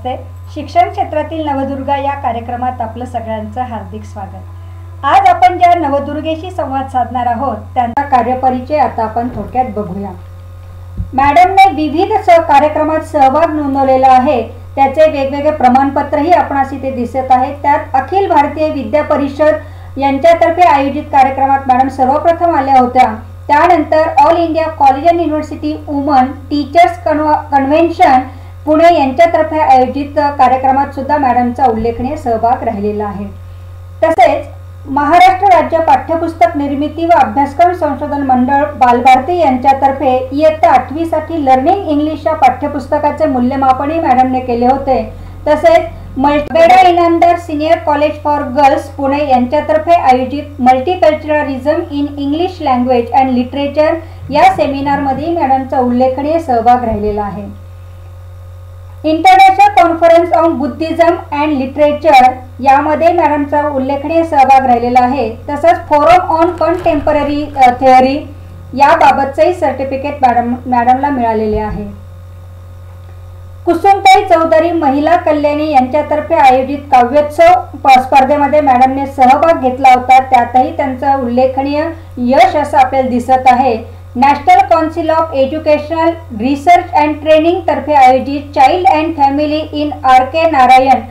नमस्ते. शिक्षण क्षेत्रातील नवदुर्गा या कार्यक्रमात आपलं सगळ्यांचं हार्दिक स्वागत. आज आपण ज्या नवदुर्गेशी संवाद साधणार आहोत त्यांचा कार्यपरिचय आता आपण थोडक्यात बघूया. मॅडमने विविध कार्यक्रमात सहभाग नोंदवलेला आहे. त्याचे वेगवेगळे प्रमाणपत्रही आपणास इथे दिसत आहेत. त्यात अखिल भारतीय विद्या परिषद यांच्यातर्फे आयोजित कार्यक्रमात मॅडम सर्वप्रथम आल्या होत्या. त्यानंतर all India college and university woman teachers convention Pune यांच्यातर्फे आयोजित कार्यक्रमात सुद्धा मॅडमचा उल्लेखनीय सहभाग राहिलेला आहे. तसेच महाराष्ट्र राज्य पाठ्यपुस्तक निर्मिती व अभ्यासक्रम संशोधन मंडळ बालभारती यांच्यातर्फे इयत्ता 8वी साठी लर्निंग इंग्लिश या पाठ्यपुस्तकाचे मूल्यमापनही मॅडमने केले होते. तसेच बेडा Inamdar senior college for girls Pune यांच्यातर्फे आयोजित multiculturalism in English language and literature या सेमिनारमध्ये मॅडमचा उल्लेखनीय सहभाग राहिलेला आहे. International conference on Buddhism and literature यामध्ये मॅडमचा उल्लेखनीय सहभाग राहिलेला आहे. तसंच फोरम ऑन कंटेम्पररी थिअरी याबाबतचंही सर्टिफिकेट मॅडमला मिळालेले आहे. कुसुमताई चौधरी महिला कल्याणी यांच्यातर्फे आयोजित काव्योत्सव स्पर्धेमध्ये मॅडमने सहभाग घेतला होता. त्यातही त्यांचं उल्लेखनीय यश असं आपल्याला दिसत आहे. National council of educational research and training तर्फे आयोजित child and family in R K. Narayan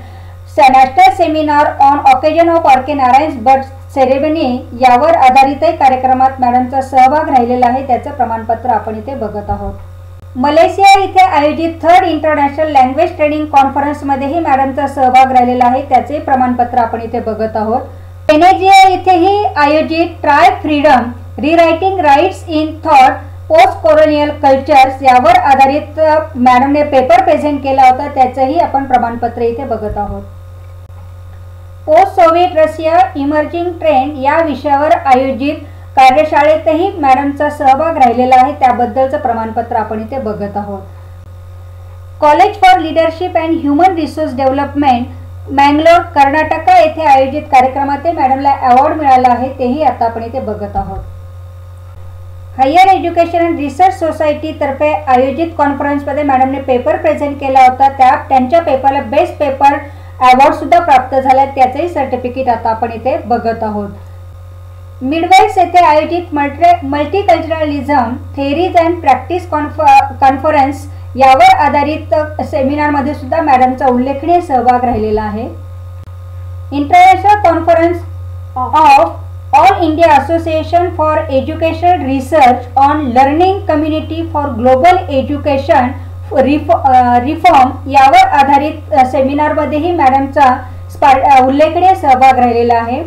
national seminar on occasion of R K. Narayan birth ceremony यावर आधारितही कार्यक्रमात मॅडमचा सहभाग राहिलेला आहे. त्याचं प्रमाणपत्र आपण इथे बघत आहोत. मलेशिया इथे आयोजित 3rd इंटरनॅशनल लँग्वेज ट्रेनिंग कॉन्फरन्समध्येही मॅडमचा सहभाग राहिलेला आहे. त्याचे प्रमाणपत्र आपण इथे बघत आहोत. वेनेझुएला इथेही आयोजित try freedom rewriting rights in thought post colonial cultures यावर आधारित मॅडमने पेपर प्रेझेंट केला होता. त्याचंही आपण प्रमाणपत्र इथे बघत आहोत. Post Soviet Russia emerging trend या विषयावर आयोजित कार्यशाळेतही मॅडमचा सहभाग राहिलेला आहे. त्याबद्दलचं प्रमाणपत्र आपण इथे बघत आहोत. College for leadership and human resource development Mangalore Karnataka येथे आयोजित कार्यक्रमात मॅडमला अवॉर्ड मिळाला आहे. तेही आता आपण इथे बघत आहोत. Higher education and research society तर्फे आयोजित कॉन्फरन्समध्ये मॅडमने पेपर प्रेझेंट केला होता. त्यांच्या पेपरला बेस्ट पेपर अवॉर्ड सुद्धा प्राप्त झाला. त्याचेही सर्टिफिकेट आता आपण इथे बघत आहोत. मिडवेस्ट येथे आयोजित multiculturalism theories and practice conference यावर आधारित सेमिनारमध्ये सुद्धा मॅडमचा उल्लेखनीय सहभाग राहिलेला आहे. International conference of all India association for educational research on learning community for global education reform यावर आधारित सेमिनारमध्येही मॅडमचा उल्लेखनीय सहभाग राहिलेला आहे.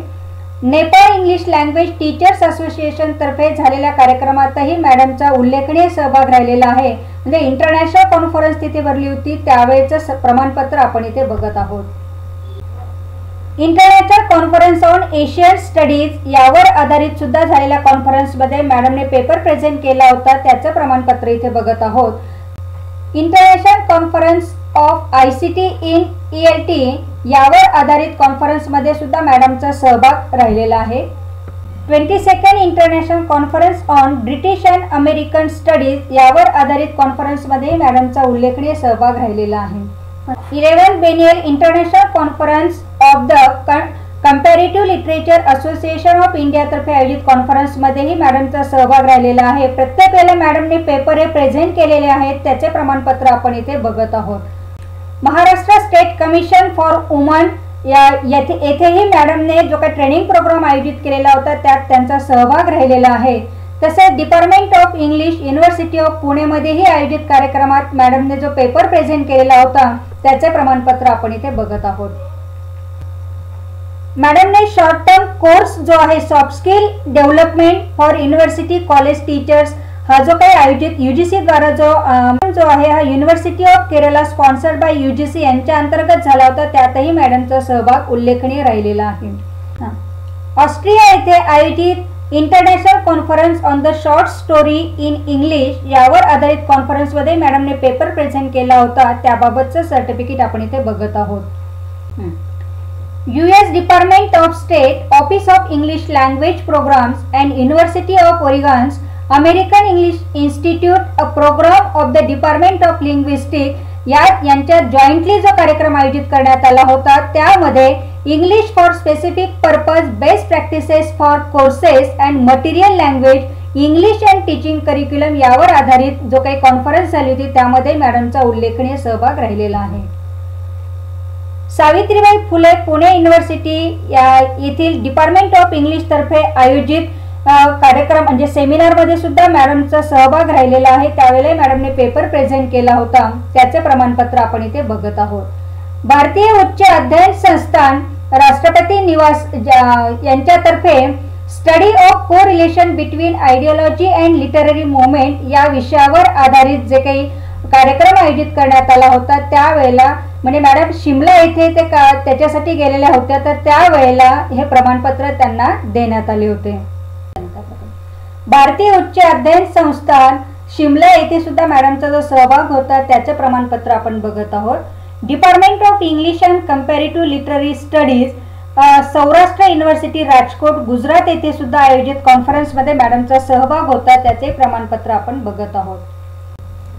Nepal English language teachers association तर्फे झालेल्या कार्यक्रमातही मॅडमचा उल्लेखनीय सहभाग राहिलेला आहे. म्हणजे इंटरनॅशनल कॉन्फरन्स तिथे भरली होती त्यावेळेचं प्रमाणपत्र आपण इथे बघत आहोत. International conference on Asian studies यावर आधारित सुद्धा झालेल्या कॉन्फरन्समध्ये मॅडमने पेपर प्रेझेंट केला होता. त्याचं प्रमाणपत्र इथे बघत आहोत. International conference of ICT in ELT यावर आधारित कॉन्फरन्समध्ये सुद्धा मॅडमचा सहभाग राहिलेला आहे. 22nd international conference on British and American studies यावर आधारित कॉन्फरन्समध्ये मॅडमचा उल्लेखनीय सहभाग राहिलेला आहे. 11th biennial international conference of the comparative literature association of India तर्फे आयोजित कॉन्फरन्समध्येही मॅडमचा सहभाग राहिलेला आहे. प्रत्येक वेळेला मॅडमने पेपर हे प्रेझेंट केलेले आहेत. त्याचे प्रमाणपत्र आपण इथे बघत आहोत. Maharashtra state commission for woman येथेही मॅडमने जो काही ट्रेनिंग प्रोग्राम आयोजित केलेला होता त्यात त्यांचा सहभाग राहिलेला आहे. तसेच department of English university of पुणेमध्येही आयोजित कार्यक्रमात मॅडमने जो पेपर प्रेझेंट केलेला होता त्याचे प्रमाणपत्र आपण इथे बघत आहोत. मॅडमने शॉर्ट टर्म कोर्स जो आहे soft skill development for university college teachers हा जो काही आयोजित UGC द्वारा जो आहे हा university of Kerala sponsored by UGC यांच्या अंतर्गत झाला होता. त्यातही मॅडमचा सहभाग उल्लेखनीय राहिलेला आहे. ऑस्ट्रिया येथे आयोजित international conference on the short story in English यावर आधारित कॉन्फरन्समध्ये मॅडमने पेपर प्रेझेंट केला होता. त्याबाबतचं सर्टिफिकेट आपण इथे बघत आहोत. US department of state office of English language programmes and university of Oregon American English institute a programme of the department of linguistic यांच्या जॉईंटली जो कार्यक्रम आयोजित करण्यात आला होता त्यामध्ये English for specific purpose best practices for courses and material language English and teaching curriculum यावर आधारित जो काही कॉन्फरन्स झाली होती त्यामध्ये मॅडमचा उल्लेखनीय सहभाग राहिलेला आहे. सावित्रीबाई फुले पुणे युनिव्हर्सिटी येथील डिपार्टमेंट ऑफ इंग्लिश तर्फे आयोजित कार्यक्रम म्हणजे सेमिनार मध्ये सुद्धा मॅडमचा सहभाग राहिलेला आहे. त्यावेळेला मॅडमने पेपर प्रेझेंट केला होता, त्याचे प्रमाणपत्र आपण इथे बघत आहोत. भारतीय उच्च अध्ययन संस्थान राष्ट्रपती निवास यांच्यातर्फे स्टडी ऑफ को relation between ideology and literary movement या विषयावर आधारित जे काही कार्यक्रम आयोजित करण्यात आला होता त्यावेळेला म्हणजे मॅडम शिमला येथे ते त्याच्यासाठी गेलेल्या होत्या, तर त्यावेळेला हे प्रमाणपत्र त्यांना देण्यात आले होते. भारतीय उच्च अध्ययन संस्थान शिमला येथे सुद्धा मॅडमचा जो सहभाग होता त्याचे प्रमाणपत्र आपण बघत आहोत. Department of English and comparative literary studies Saurashtra university Rajkot Gujarat येथे सुद्धा आयोजित कॉन्फरन्समध्ये मॅडमचा सहभाग होता, त्याचे प्रमाणपत्र आपण बघत आहोत.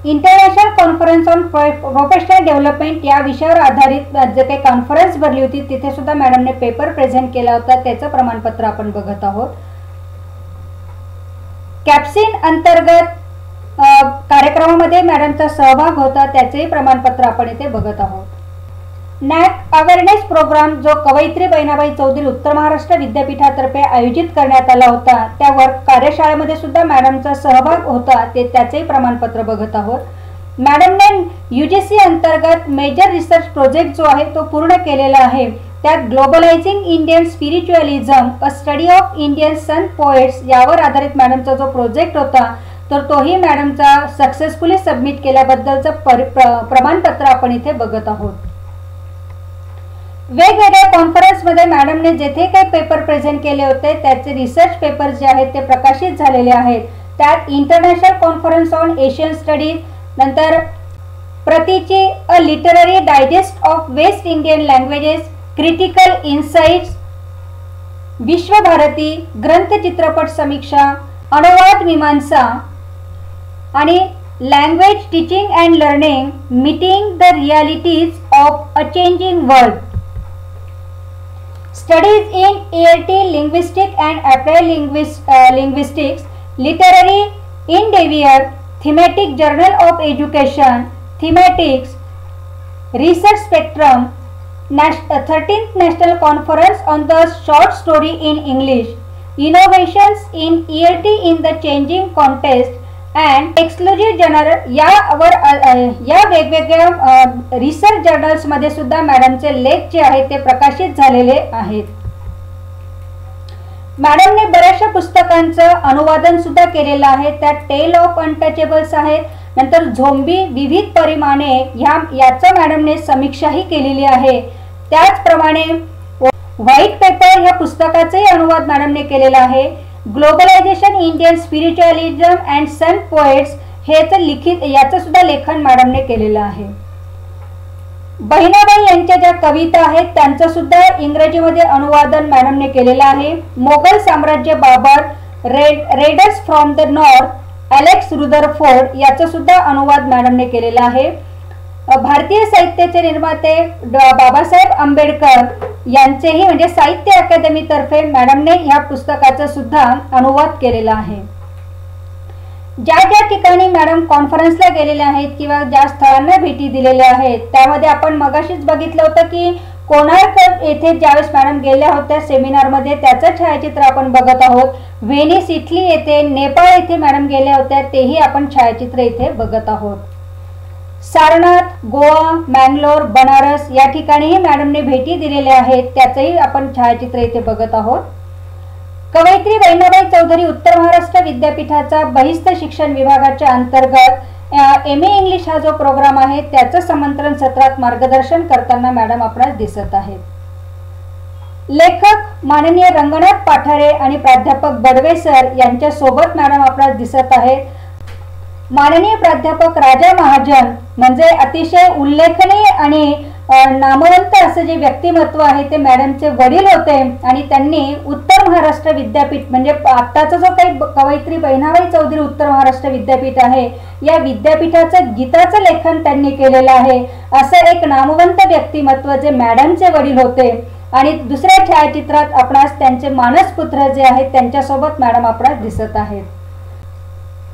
International conference on professional development या विषयावर आधारित जे काही कॉन्फरन्स भरली होती तिथे सुद्धा मॅडमने पेपर प्रेझेंट केला होता, त्याचं प्रमाणपत्र आपण बघत आहोत. कॅप्सिन अंतर्गत कार्यक्रमामध्ये मॅडमचा सहभाग होता, त्याचे प्रमाणपत्र आपण इथे बघत आहोत. नॅक अवेअरनेस प्रोग्राम जो कवयित्री बहिणाबाई चौधरी उत्तर महाराष्ट्र विद्यापीठातर्फे आयोजित करण्यात आला होता त्यावर कार्यशाळेमध्ये सुद्धा मॅडमचा सहभाग होता, त्याचे प्रमाणपत्र बघत आहोत. मॅडमने UGC अंतर्गत मेजर रिसर्च प्रोजेक्ट जो आहे तो पूर्ण केलेला आहे. त्यात globalising Indian spiritualism a study of Indian sant poets यावर आधारित मॅडमचा जो प्रोजेक्ट होता तर तोही मॅडमचा सक्सेसफुली सबमिट केल्याबद्दलचं प्रमाणपत्र आपण इथे बघत आहोत. वेगवेगळ्या कॉन्फरन्समध्ये मॅडमने जेथे काही पेपर प्रेझेंट केले होते त्याचे रिसर्च पेपर्स जे आहेत ते प्रकाशित झालेले आहेत. त्यात international conference on Asian studies, नंतर Pratichi a literary digest of West Indian languages, critical insights, Vishwabharati, ग्रंथ चित्रपट समीक्षा, अनुवाद मीमांसा आणि language teaching and learning meeting the realities of a changing world, studies in ELT linguistic and applied linguistics, literary endeavour, thematic journal of education, thematics, research spectrum, 13th National Conference on the Short Story in English, Innovations in ELT in the Changing Context and Exclusive Journal या वेगवेगळ्या research journals मध्ये सुद्धा मॅडमचे लेख जे आहेत ते प्रकाशित झालेले आहेत. मॅडमने बऱ्याचशा पुस्तकांचं अनुवादन सुद्धा केलेलं आहे. त्यात टेल ऑफ अनटचेबल्स आहेत, नंतर झोंबी विविध परिमाणे याचं मॅडमने समीक्षाही केलेली आहे. त्याचप्रमाणे व्हाईट पेपर या पुस्तकाचेही अनुवाद मॅडमने केलेला आहे. Globalisation Indian स्पिरिच्युअलिझम and Sant poets याचं सुद्धा लेखन मॅडमने केलेलं आहे. बहिणाबाई यांच्या ज्या कविता आहेत त्यांचं सुद्धा इंग्रजीमध्ये अनुवादन मॅडमने केलेलं आहे. मोगल साम्राज्य Babur, raiders from the north, Alex Rutherford याचं सुद्धा अनुवाद मॅडमने केलेला आहे. भारतीय साहित्याचे निर्माते बाबासाहेब आंबेडकर यांचेही म्हणजे साहित्य अकादमी तर्फे मॅडमने या पुस्तकाचा सुद्धा अनुवाद केलेला आहे. ज्या ज्या ठिकाणी मॅडम कॉन्फरन्सला गेलेल्या आहेत किंवा ज्या स्थळांना भेटी दिलेल्या आहेत त्यामध्ये आपण मगाशीच बघितलं होतं की कोणार्क येथे ज्यावेळेस मॅडम गेल्या होत्या सेमिनारमध्ये त्याचं छायाचित्र आपण बघत आहोत. व्हेनिस इटली येथे, नेपाळ येथे मॅडम गेल्या होत्या तेही आपण छायाचित्र इथे बघत आहोत. सारनाथ, गोवा, मँगलोर, बनारस या ठिकाणीही मॅडमने भेटी दिलेल्या आहेत त्याचंही आपण छायाचित्र इथे बघत आहोत. कवयित्री बहिणाबाई चौधरी उत्तर महाराष्ट्र विद्यापीठाचा बहिस्थ शिक्षण विभागाच्या अंतर्गत MA इंग्लिश हा जो प्रोग्राम आहे त्याचं समंत्रण सत्रात मार्गदर्शन करताना मॅडम आपणास दिसत आहेत. लेखक माननीय रंगनाथ पाठारे आणि प्राध्यापक बडवे सर यांच्या सोबत मॅडम आपणास दिसत आहेत. माननीय प्राध्यापक राजा महाजन म्हणजे अतिशय उल्लेखनीय आणि नामवंत असं जे व्यक्तिमत्व आहे ते मॅडमचे वडील होते आणि त्यांनी उत्तर महाराष्ट्र विद्यापीठ म्हणजे आत्ताचा जो काही कवयित्री बहिणाबाई चौधरी उत्तर महाराष्ट्र विद्यापीठ आहे या विद्यापीठाचं गीताचं लेखन त्यांनी केलेलं आहे। असं एक नामवंत व्यक्तिमत्व जे मॅडमचे वडील होते आणि दुसऱ्या छायाचित्रात आपणास त्यांचे मानसपुत्र जे आहेत त्यांच्यासोबत मॅडम आपणास दिसत आहेत।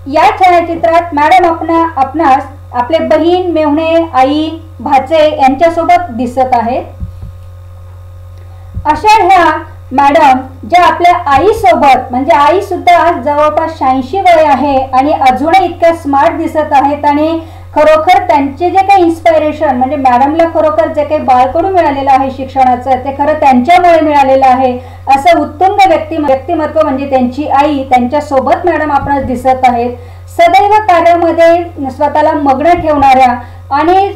या छायाचित्रात मॅडम आपणास आपले बहीण, मेहुणे, आई, भाचे यांच्यासोबत दिसत आहेत। अशा ह्या मॅडम ज्या आपल्या आई सोबत म्हणजे आई सुद्धा आज जवळपास 86 वय आहे आणि अजूनही इतक्या स्मार्ट दिसत आहेत आणि खरोखर त्यांचे जे काही इन्स्पिरेशन म्हणजे मॅडमला खरोखर जे काही बाळकडून मिळालेलं आहे शिक्षणाचं ते खरं त्यांच्यामुळे मिळालेलं आहे। असं उत्तुंग व्यक्तिमत्व म्हणजे त्यांची आई, त्यांच्यासोबत मॅडम आपणास दिसत आहेत। सदैव कार्यामध्ये स्वतःला मग्न ठेवणाऱ्या आणि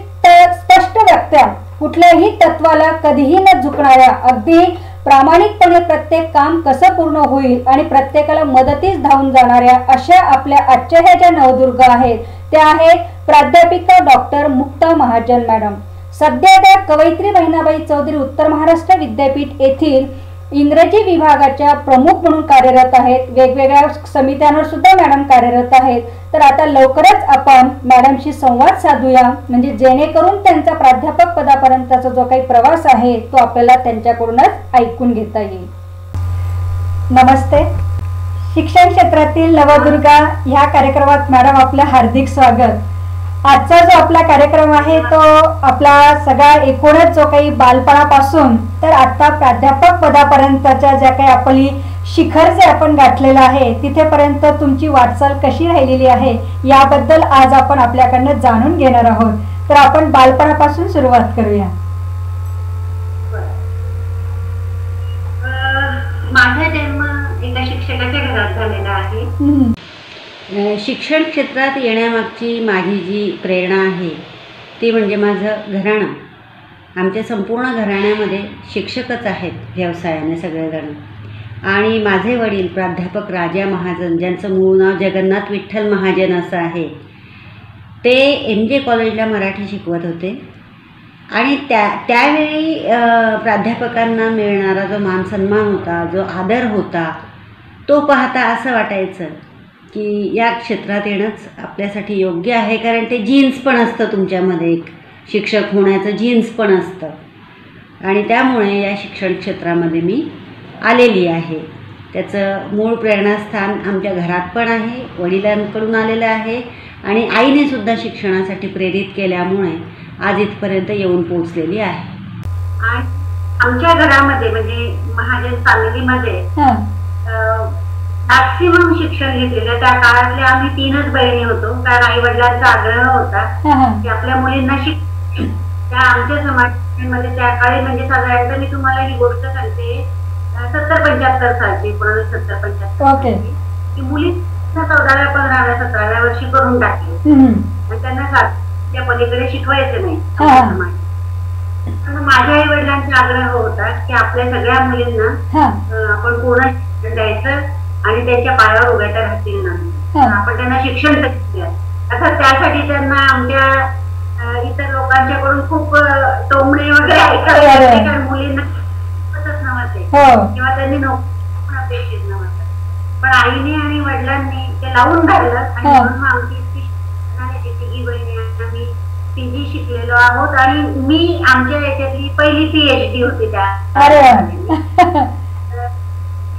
स्पष्ट व्यक्त्या, कुठल्याही तत्वाला कधीही न झुकणाऱ्या, अगदी प्रामाणिकपणे प्रत्येक काम कसं पूर्ण होईल आणि प्रत्येकाला मदतीस धावून जाणाऱ्या अशा आपल्या आजच्या ह्या ज्या नवदुर्गा आहेत त्या आहेत प्राध्यापिका डॉक्टर मुक्ता महाजन मॅडम। सध्या त्या कवयित्री बहिणाबाई चौधरी उत्तर महाराष्ट्र विद्यापीठ येथील इंग्रजी विभागाच्या प्रमुख म्हणून कार्यरत आहेत। वेगवेगळ्या समित्यांवर सुद्धा मॅडम कार्यरत आहेत। तर आता लवकरच आपण मॅडमशी संवाद साधूया म्हणजे जेणेकरून त्यांचा प्राध्यापक पदापर्यंतचा जो काही प्रवास आहे तो आपल्याला त्यांच्याकडूनच ऐकून घेता येईल। नमस्ते। शिक्षण क्षेत्रातील नवदुर्गा ह्या कार्यक्रमात मॅडम आपलं हार्दिक स्वागत। आजचा जो आपला कार्यक्रम आहे तो आपला सगळा एकूणच जो काही बालपणापासून तर आता प्राध्यापक पदापर्यंतच्या ज्या काही आपली शिखर जे आपण गाठलेलं आहे तिथेपर्यंत तुमची वाटचाल कशी राहिलेली आहे याबद्दल आज आपण आपल्याकडनं जाणून घेणार आहोत। तर आपण बालपणापासून सुरुवात करूया। माझा जन्म एका शिक्षकाच्या घरात झालेला आहे। शिक्षण क्षेत्रात येण्यामागची माझी जी प्रेरणा आहे ती म्हणजे माझं घराणं। आमच्या संपूर्ण घराण्यामध्ये शिक्षकच आहेत व्यवसायाने सगळेजण आणि माझे वडील प्राध्यापक राजा महाजन ज्यांचं मूळ नाव जगन्नाथ विठ्ठल महाजन असं आहे ते MJ कॉलेजला मराठी शिकवत होते आणि त्यावेळी प्राध्यापकांना मिळणारा जो मानसन्मान होता, जो आदर होता तो पाहता असं वाटायचं की या क्षेत्रात येणंच आपल्यासाठी योग्य आहे, कारण ते जीन्स पण असतं तुमच्यामध्ये, एक शिक्षक होण्याचं जीन्स पण असतं आणि त्यामुळे या शिक्षण क्षेत्रामध्ये मी आलेली आहे। त्याचं मूळ प्रेरणास्थान आमच्या घरात पण आहे, वडिलांकडून आलेलं आहे आणि आईनेसुद्धा शिक्षणासाठी प्रेरित केल्यामुळे आज इथपर्यंत येऊन पोहोचलेली आहे। आमच्या घरामध्ये म्हणजे महाजन फॅमिलीमध्ये मॅक्सिमम शिक्षण घेतलेलं त्या काळातल्या आम्ही 3च बहिणी होतो, कारण आई वडिलांचा आग्रह होता की आपल्या मुलींना त्या आमच्या समाजामध्ये त्या काळी म्हणजे साधारणतः मी तुम्हाला ही गोष्ट सांगते 70-75 सालची 1970-75 की मुली 14व्या 15व्या 17व्या वर्षी करून टाकली आणि त्यांना त्या पलीकडे शिकवायचं नाही। माझ्या आई वडिलांचा आग्रह होता की आपल्या सगळ्या मुलींना आपण पूर्ण शिक्षण द्यायचं आणि त्यांच्या पायावर उभ्या राहतील नाही, आपण त्यांना शिक्षण द्या। आता त्यासाठी त्यांना आमच्या इतर लोकांच्याकडून खूप टोमणे वगैरे ऐकावे, कारण मुलींना नव्हते किंवा त्यांनी नोकरी अपेक्षित नव्हतं, पण आईने आणि वडिलांनी ते लावून धरलं आणि म्हणून आमची तिघी बहिणी आम्ही PG शिकलेलो आहोत आणि मी आमच्या याच्यातली पहिली PhD होती त्या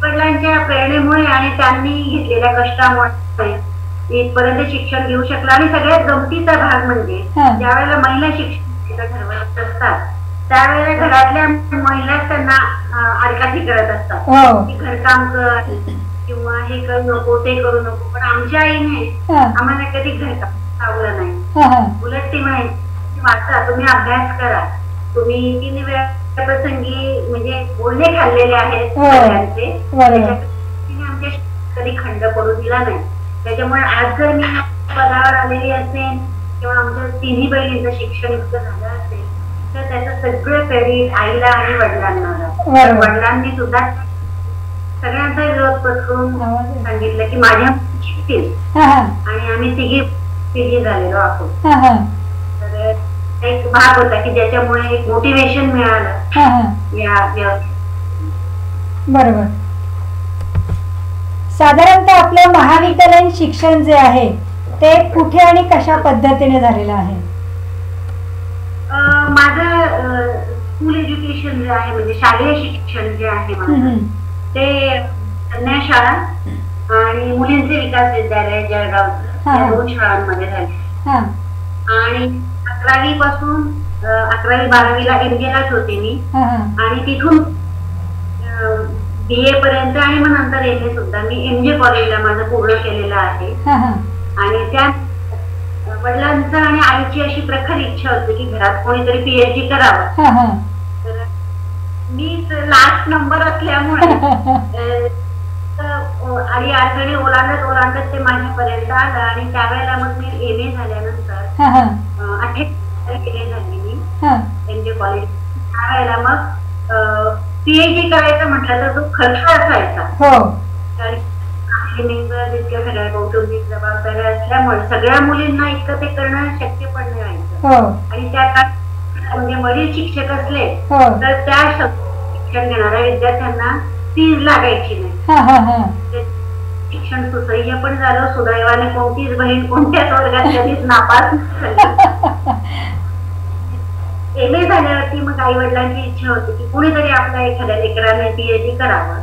वडिलांच्या प्रेरणेमुळे आणि त्यांनी घेतलेल्या कष्टामुळे इथपर्यंत शिक्षण घेऊ शकलं। आणि सगळ्यात गमतीचा भाग म्हणजे ज्या वेळेला महिला शिक्षण ठरवत असतात त्यावेळेला घरातल्या महिलाच त्यांना आडकाठी करत असतात की घरकाम कर किंवा हे करू नको ते करू नको, पण आमच्या आईने आम्हाला कधी घरकाम आवडलं नाही। उलट ती म्हणायची वाचा, तुम्ही अभ्यास करा, तुम्ही 3 वेळा प्रसंगी म्हणजे बोलणे खाल्लेले आहेत सगळ्यांचे, आमच्या कधी खंड पडू दिला नाही। त्याच्यामुळे आज जर मी पदावर आलेली असेल किंवा आमच्या 3ही बहिणींचं शिक्षण इतकं झालं असेल तर त्याचं सगळं क्रेडिट आईला आणि वडिलांना। वडिलांनी सुद्धा सगळ्यांचा विरोध पत्करून सांगितलं की माझ्या शिकतील आणि आम्ही 3घी झालेलो आहोत। तर एक भाग होता की ज्याच्यामुळे एक मोटिवेशन मिळालं या व्यवस्थेत. बरोबर. साधारणतः आपलं महाविद्यालयीन शिक्षण जे आहे ते कुठे आणि कशा पद्धतीने झालेलं आहे? माझं स्कूल एज्युकेशन जे आहे म्हणजे शालेय शिक्षण जे आहे माझं ते कन्या शाळा आणि मुलींचे विकास विद्यालय जळगावचं या 2 शाळांमध्ये झाले. आणि 11वी पासून 11वी 12वीला एमजेलाच होते मी आणि तिथून BA पर्यंत आणि मग नंतर MA सुद्धा मी MJ कॉलेजला माझं पूर्ण केलेलं आहे. आणि त्या वडिलांचं आणि आईची अशी प्रखर इच्छा होती की घरात कोणीतरी PhD करावं. तर मी लास्ट नंबर असल्यामुळे आणि अडचणी ओलांडत ते माझ्यापर्यंत आलं आणि त्यावेळेला मग मी MA झाल्यानंतर 28 केले झाले मी MJ कॉलेज. त्यावेळेला मग PhD करायचं म्हटलं तर तो खर्च असायचा. सगळ्या कौटुंबिक जबाबदाऱ्या असल्यामुळे सगळ्या मुलींना इतकं ते करणं शक्य पण नाही व्हायचं. आणि त्या काळात म्हणजे वडील शिक्षक असले तर त्या शिक्षण घेणाऱ्या विद्यार्थ्यांना फीज लागायची नाही. शिक्षण सुसह्य पण झालं. सुदैवाने कोणतीच बहीण कोणत्याच वर्गात कधीच नापास झाली. MA झाल्यावरती मग आई वडिलांची इच्छा होती की कोणीतरी आपल्या एखाद्या लेकराने PhD करावं.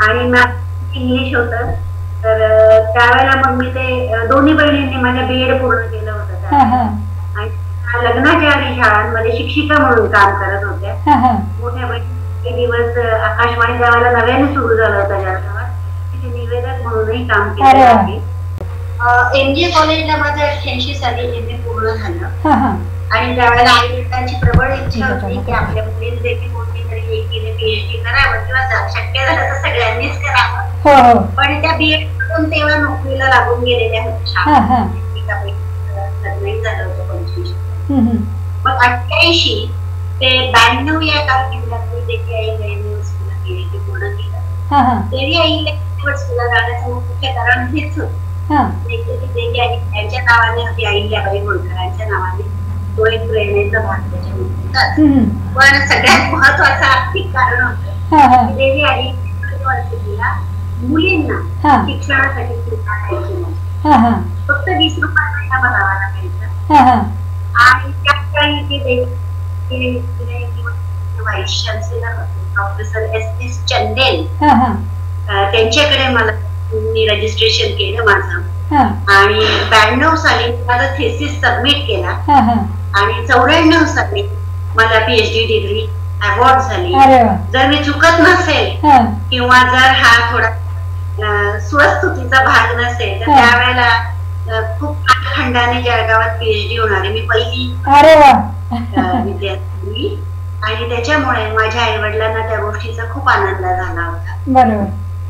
आणि मॅथ इंग्लिश होतं तर त्यावेळेला मग मी ते दोन्ही बहिणींनी माझ्या BEd पूर्ण केलं होतं. आणि लग्नाच्या आधी शाळांमध्ये शिक्षिका म्हणून काम करत होत्या. मोठ्या बहिणी दिवस आकाशवाणी त्यावेळेला नव्याने सुरू झालं होतं जळगावात, तिथे निवेदक म्हणूनही काम केलं आहे. MJ कॉलेजला माझं 88 साली MA पूर्ण झालं. आणि त्यावेळेला आई वडिलांची प्रबळ इच्छा होती की आपल्या मुलींनी देखील कोणतीतरी एकीने PhD करावं किंवा शक्य झालं तर सगळ्यांनीच करावं. पण त्या BEd मधून तेव्हा नोकरीला लागून गेलेल्या होत्या. लग्नही झालं होतं 25. मग 88 ते 92 या कालखंडात मी देखील आई युनिव्हर्सिटीला PhD पूर्ण केलं. तरी आईला युनिव्हर्सिटीला जाण्याचं मुख्य कारण हेच होतं. त्यांच्या नावाने होती अहिल्याबाई होळकरांच्या नावाने. तो एक प्रेरणेचा भाग त्याच्यामध्ये. पण सगळ्यात महत्वाचं आर्थिक कारण होतं देवी आई युनिव्हर्सिटीला मुलींना शिक्षणासाठी फक्त 20 रुपये महिना भरावा लागायचा. आणि त्या व्हाईस चान्सलर होते प्रोफेसर S.S. चंदेल, त्यांच्याकडे मला मी रजिस्ट्रेशन केलं माझं. आणि 92 साली माझा थेसिस सबमिट केला आणि 94 साली मला PhD डिग्री अवॉर्ड झाली. जर मी चुकत नसेल किंवा जर हा थोडा स्वस्तुतीचा भाग नसेल तर त्यावेळेला खूप कालखंडाने जळगावात PhD होणारी मी पहिली विद्यार्थी. आणि त्याच्यामुळे माझ्या आई वडिलांना त्या गोष्टीचा खूप आनंद झाला होता.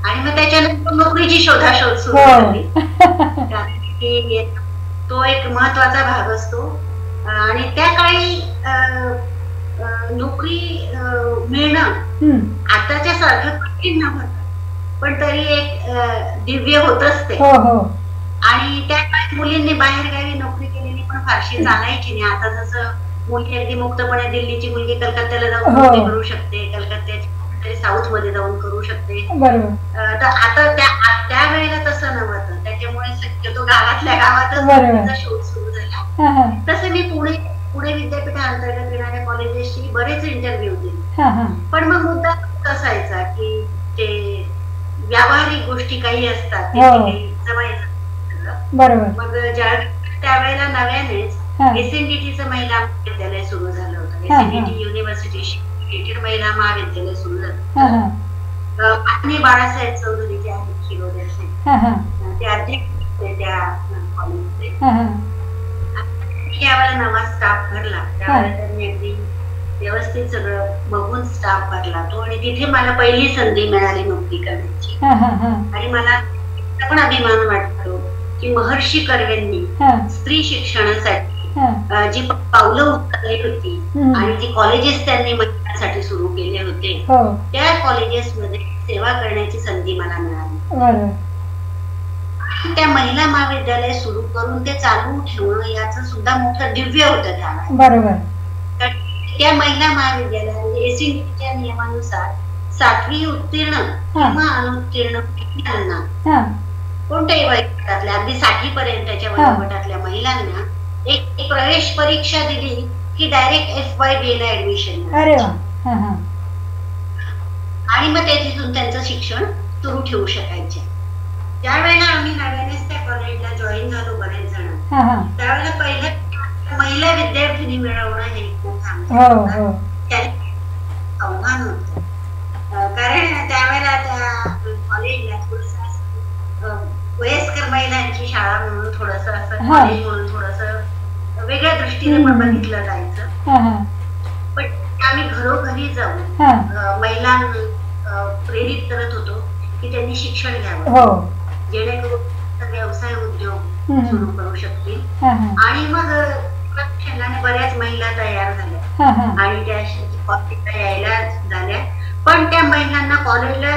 आणि मग त्याच्यानंतर नोकरीची शोधाशोध सुरू झाली. तो एक महत्वाचा भाग असतो. आणि त्या काळी नोकरी मिळणं आताच्या सारखं कठीण नव्हतं, पण तरी एक दिव्य होतच ते. आणि त्या काळी मुलींनी बाहेरगावी नोकरी केलेली पण फारशी चालायची नाही. आता जसं मुलगी अगदी मुक्तपणे दिल्लीची मुलगी कलकत्त्याला जाऊन नोकरी करू शकते, कलकत्त्याची साऊथ मध्ये जाऊन करू शकते. तर आता त्यावेळेला तसं नव्हतं. त्याच्यामुळे शक्यतो गावातल्या गावातच शोध सुरू झाला. तसं मी पुणे विद्यापीठाअंतर्गत येणाऱ्या कॉलेजेसची बरेच इंटरव्ह्यू दिले. पण मग मुद्दा असायचा की ते व्यावहारिक गोष्टी काही असतात जमायचं. मग त्यावेळेला नव्यानेच SNDTचं महिला महाविद्यालय सुरू झालं होतं. SNDT युनिव्हर्सिटी महिला महाविद्यालय सुरू झालं. आणि बाळासाहेब चौधरी जे आहेत शिरोड्याचे ते अध्यक्ष त्या कॉलेजचे. त्यावेळेला नवा स्टाफ भरला. त्यावेळेला त्यांनी अगदी व्यवस्थित सगळं बघून स्टाफ भरला तो. आणि तिथे मला पहिली संधी मिळाली नोकरी करण्याची. आणि मला पण अभिमान वाटतो की महर्षी कर्वेंनी स्त्री शिक्षणासाठी जी पावलं उचलली होती आणि जी कॉलेजेस त्यांनी महिलांसाठी सुरू केले होते त्या कॉलेजेस मध्ये सेवा करण्याची संधी मला मिळाली. त्या महिला महाविद्यालय सुरू करून ते चालू ठेवणं याचं सुद्धा मोठं दिव्य होतं त्यावेळेला. त्या महिला महाविद्यालयात एसईच्या नियमानुसार 7वी उत्तीर्ण किंवा अनुत्तीर्ण महिलांना कोणत्याही वयोगटातल्या अगदी 60 पर्यंतच्या वयोगटातल्या महिलांना एक प्रवेश परीक्षा दिली की डायरेक्ट FYBA ला ऍडमिशन. आणि मग तिथून त्यांचं शिक्षण सुरू ठेवू शकायचे. ज्यावेळेला आम्ही नव्यानेच त्या कॉलेजला जॉईन झालो बरेच जण, त्यावेळेला पहिलं महिला विद्यार्थिनी मिळवणं हे खूप आव्हान होतं. कारण त्यावेळेला त्या कॉलेजला थोडस वयस्कर महिलांची शाळा म्हणून थोडस असं कॉलेज म्हणून थोडस वेगळ्या दृष्टीने पण बघितलं जायचं. पण आम्ही घरोघरी जाऊन महिलांना प्रेरित करत होतो की त्यांनी शिक्षण घ्यावं, जेणेकरून व्यवसाय उद्योग सुरू करू शकतील. आणि मग बऱ्याच महिला तयार झाल्या आणि त्या कॉलेजला यायला झाल्या. पण त्या महिलांना कॉलेजला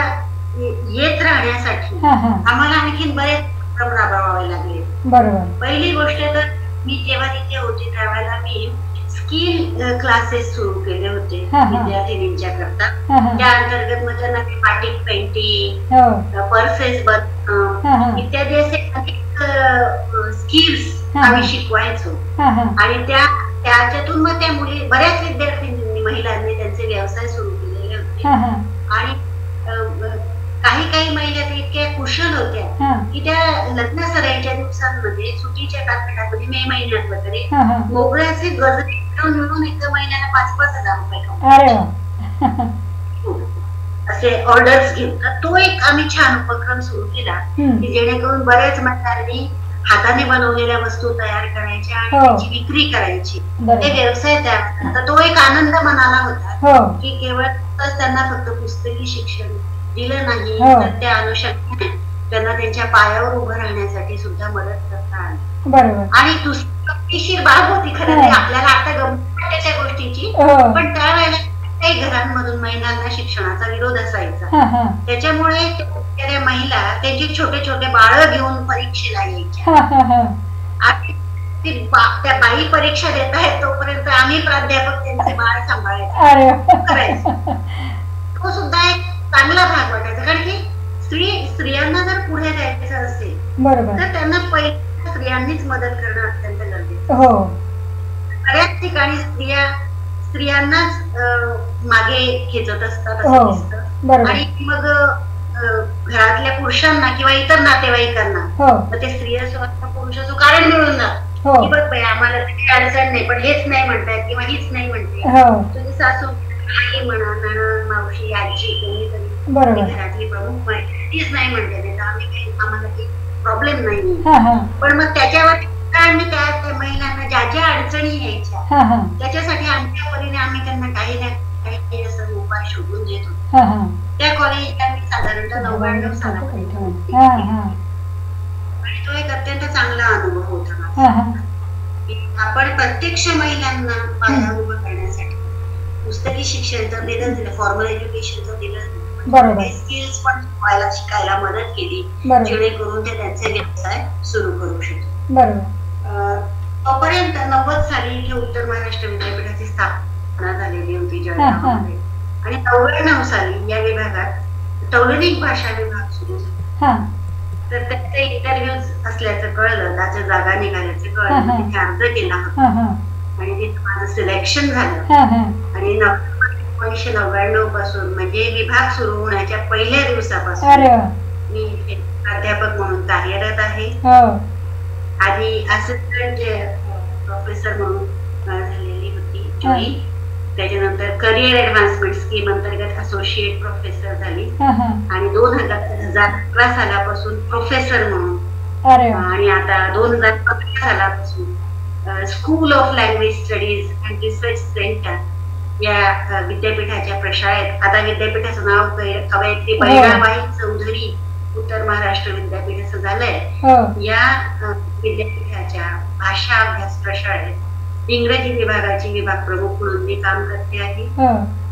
येत राहण्यासाठी आम्हाला आणखीन बरेच उपक्रम राबवावे लागले. पहिली गोष्ट तर मी जेव्हा तिथे होते त्यावेळेला मी स्किल क्लासेस सुरू केले होते विद्यार्थिनींच्या करता. त्या अंतर्गत मग त्यांना बाटिक पेंटिंग, पर्सेस बनवणं इत्यादी असे अनेक स्किल्स आम्ही शिकवायचो. आणि त्याच्यातून मग त्या मुली बऱ्याच विद्यार्थिनींनी महिलांनी त्यांचे व्यवसाय सुरू केलेले होते. आणि काही महिला तर इतक्या कुशल होत्या की त्या लग्न सराईच्या दिवसांमध्ये सुट्टीच्या कालखंडामध्ये मे महिन्यात वगैरे मोगऱ्याचे गजरे मिळून एका महिन्याला 5,000 रुपये असे ऑर्डर्स घेऊन. तो एक आम्ही छान उपक्रम सुरू केला की जेणेकरून बऱ्याच महिलांनी हाताने बनवलेल्या वस्तू तयार करायच्या आणि त्याची विक्री करायची, ते व्यवसाय तयार. तर तो एक आनंद मनाला होता की केवळ त्यांना फक्त पुस्तकी शिक्षण दिलं नाही तर त्या अनुषंगाने त्यांना त्यांच्या पायावर उभं राहण्यासाठी सुद्धा मदत करता आली. आणि दुसरी बाब होती खरं आपल्याला आता गमतीच्या गोष्टीची, पण त्यावेळेला काही घरांमधून महिलांना शिक्षणाचा विरोध असायचा. त्याच्यामुळे त्या महिला त्यांची छोटे छोटे बाळ घेऊन परीक्षेला यायच्या. आणि त्या बाई परीक्षा देत आहेत तोपर्यंत आम्ही प्राध्यापक त्यांचे बाळ सांभाळायचो. तो सुद्धा एक चांगला भाग वाटायचा. कारण की स्त्रियांना जर पुढे जायचं असेल तर त्यांना पहिल्या स्त्रियांनीच मदत करणं अत्यंत गरजेचं. बऱ्याच ठिकाणी स्त्रियांनाच मागे खेचत असतात असं दिसतं. आणि मग घरातल्या पुरुषांना किंवा इतर नातेवाईकांना ते स्त्री असो पुरुष असो कारण मिळून जात की बघ बाई आम्हाला काही अडचण नाही, पण हेच नाही म्हणतात किंवा हीच नाही म्हणते. तुझी सासू आई म्हणा, नणंद, मावशी, आजी, कोणीतरी घरातली प्रमुख तीच नाही म्हणते, आम्हाला काही प्रॉब्लेम नाही. पण मग त्याच्यावर आम्ही त्या महिलांना ज्या ज्या अडचणी यायच्या त्याच्यासाठी आमच्या परीने आम्ही त्यांना काही ना काही असं उपाय शोधून देत होतो. त्या कॉलेजला मी साधारणतः 99 सालापर्यंत आणि तो एक अत्यंत चांगला अनुभव होता माझा. आपण प्रत्यक्ष महिलांना पायावर उभं करण्यासाठी पुस्तकी शिक्षण तर दिलं, फॉर्मल एज्युकेशन तर दिलं, स्किल्स पण शिकायला मदत केली जेणेकरून ते त्यांचे व्यवसाय सुरू करू शकतो. तोपर्यंत 90 साली इथे उत्तर महाराष्ट्र विद्यापीठाची स्थापना झालेली होती जळगावमध्ये. आणि 99 साली या विभागात तौलनिक भाषा विभाग सुरू झाला. तर त्याचे इंटरव्ह्यूज असल्याचं कळलं, त्याच्या जागा निघाल्याचं कळलं, तिथे अर्ज केला होता आणि तिथे माझं सिलेक्शन झालं. आणि 1999 पासून म्हणजे विभाग सुरू होण्याच्या पहिल्या दिवसापासून मी इथे प्राध्यापक म्हणून कार्यरत आहे. आधी असिस्टंट प्रोफेसर म्हणून झालेली होती जॉईन, त्याच्यानंतर करिअर ऍडव्हान्समेंट स्कीम अंतर्गत असोसिएट प्रोफेसर झाली आणि 2011 सालापासून प्रोफेसर म्हणून, आणि आता 2015 सालापासून school of language studies and research centre या विद्यापीठाच्या प्रशाळेत. आता विद्यापीठाचं नाव कवयित्री बहिणाबाई चौधरी उत्तर महाराष्ट्र विद्यापीठ असं झालंय. या विद्यापीठाच्या भाषा अभ्यास प्रशाळेत इंग्रजी विभागाची विभाग प्रमुख म्हणून मी काम करते आहे.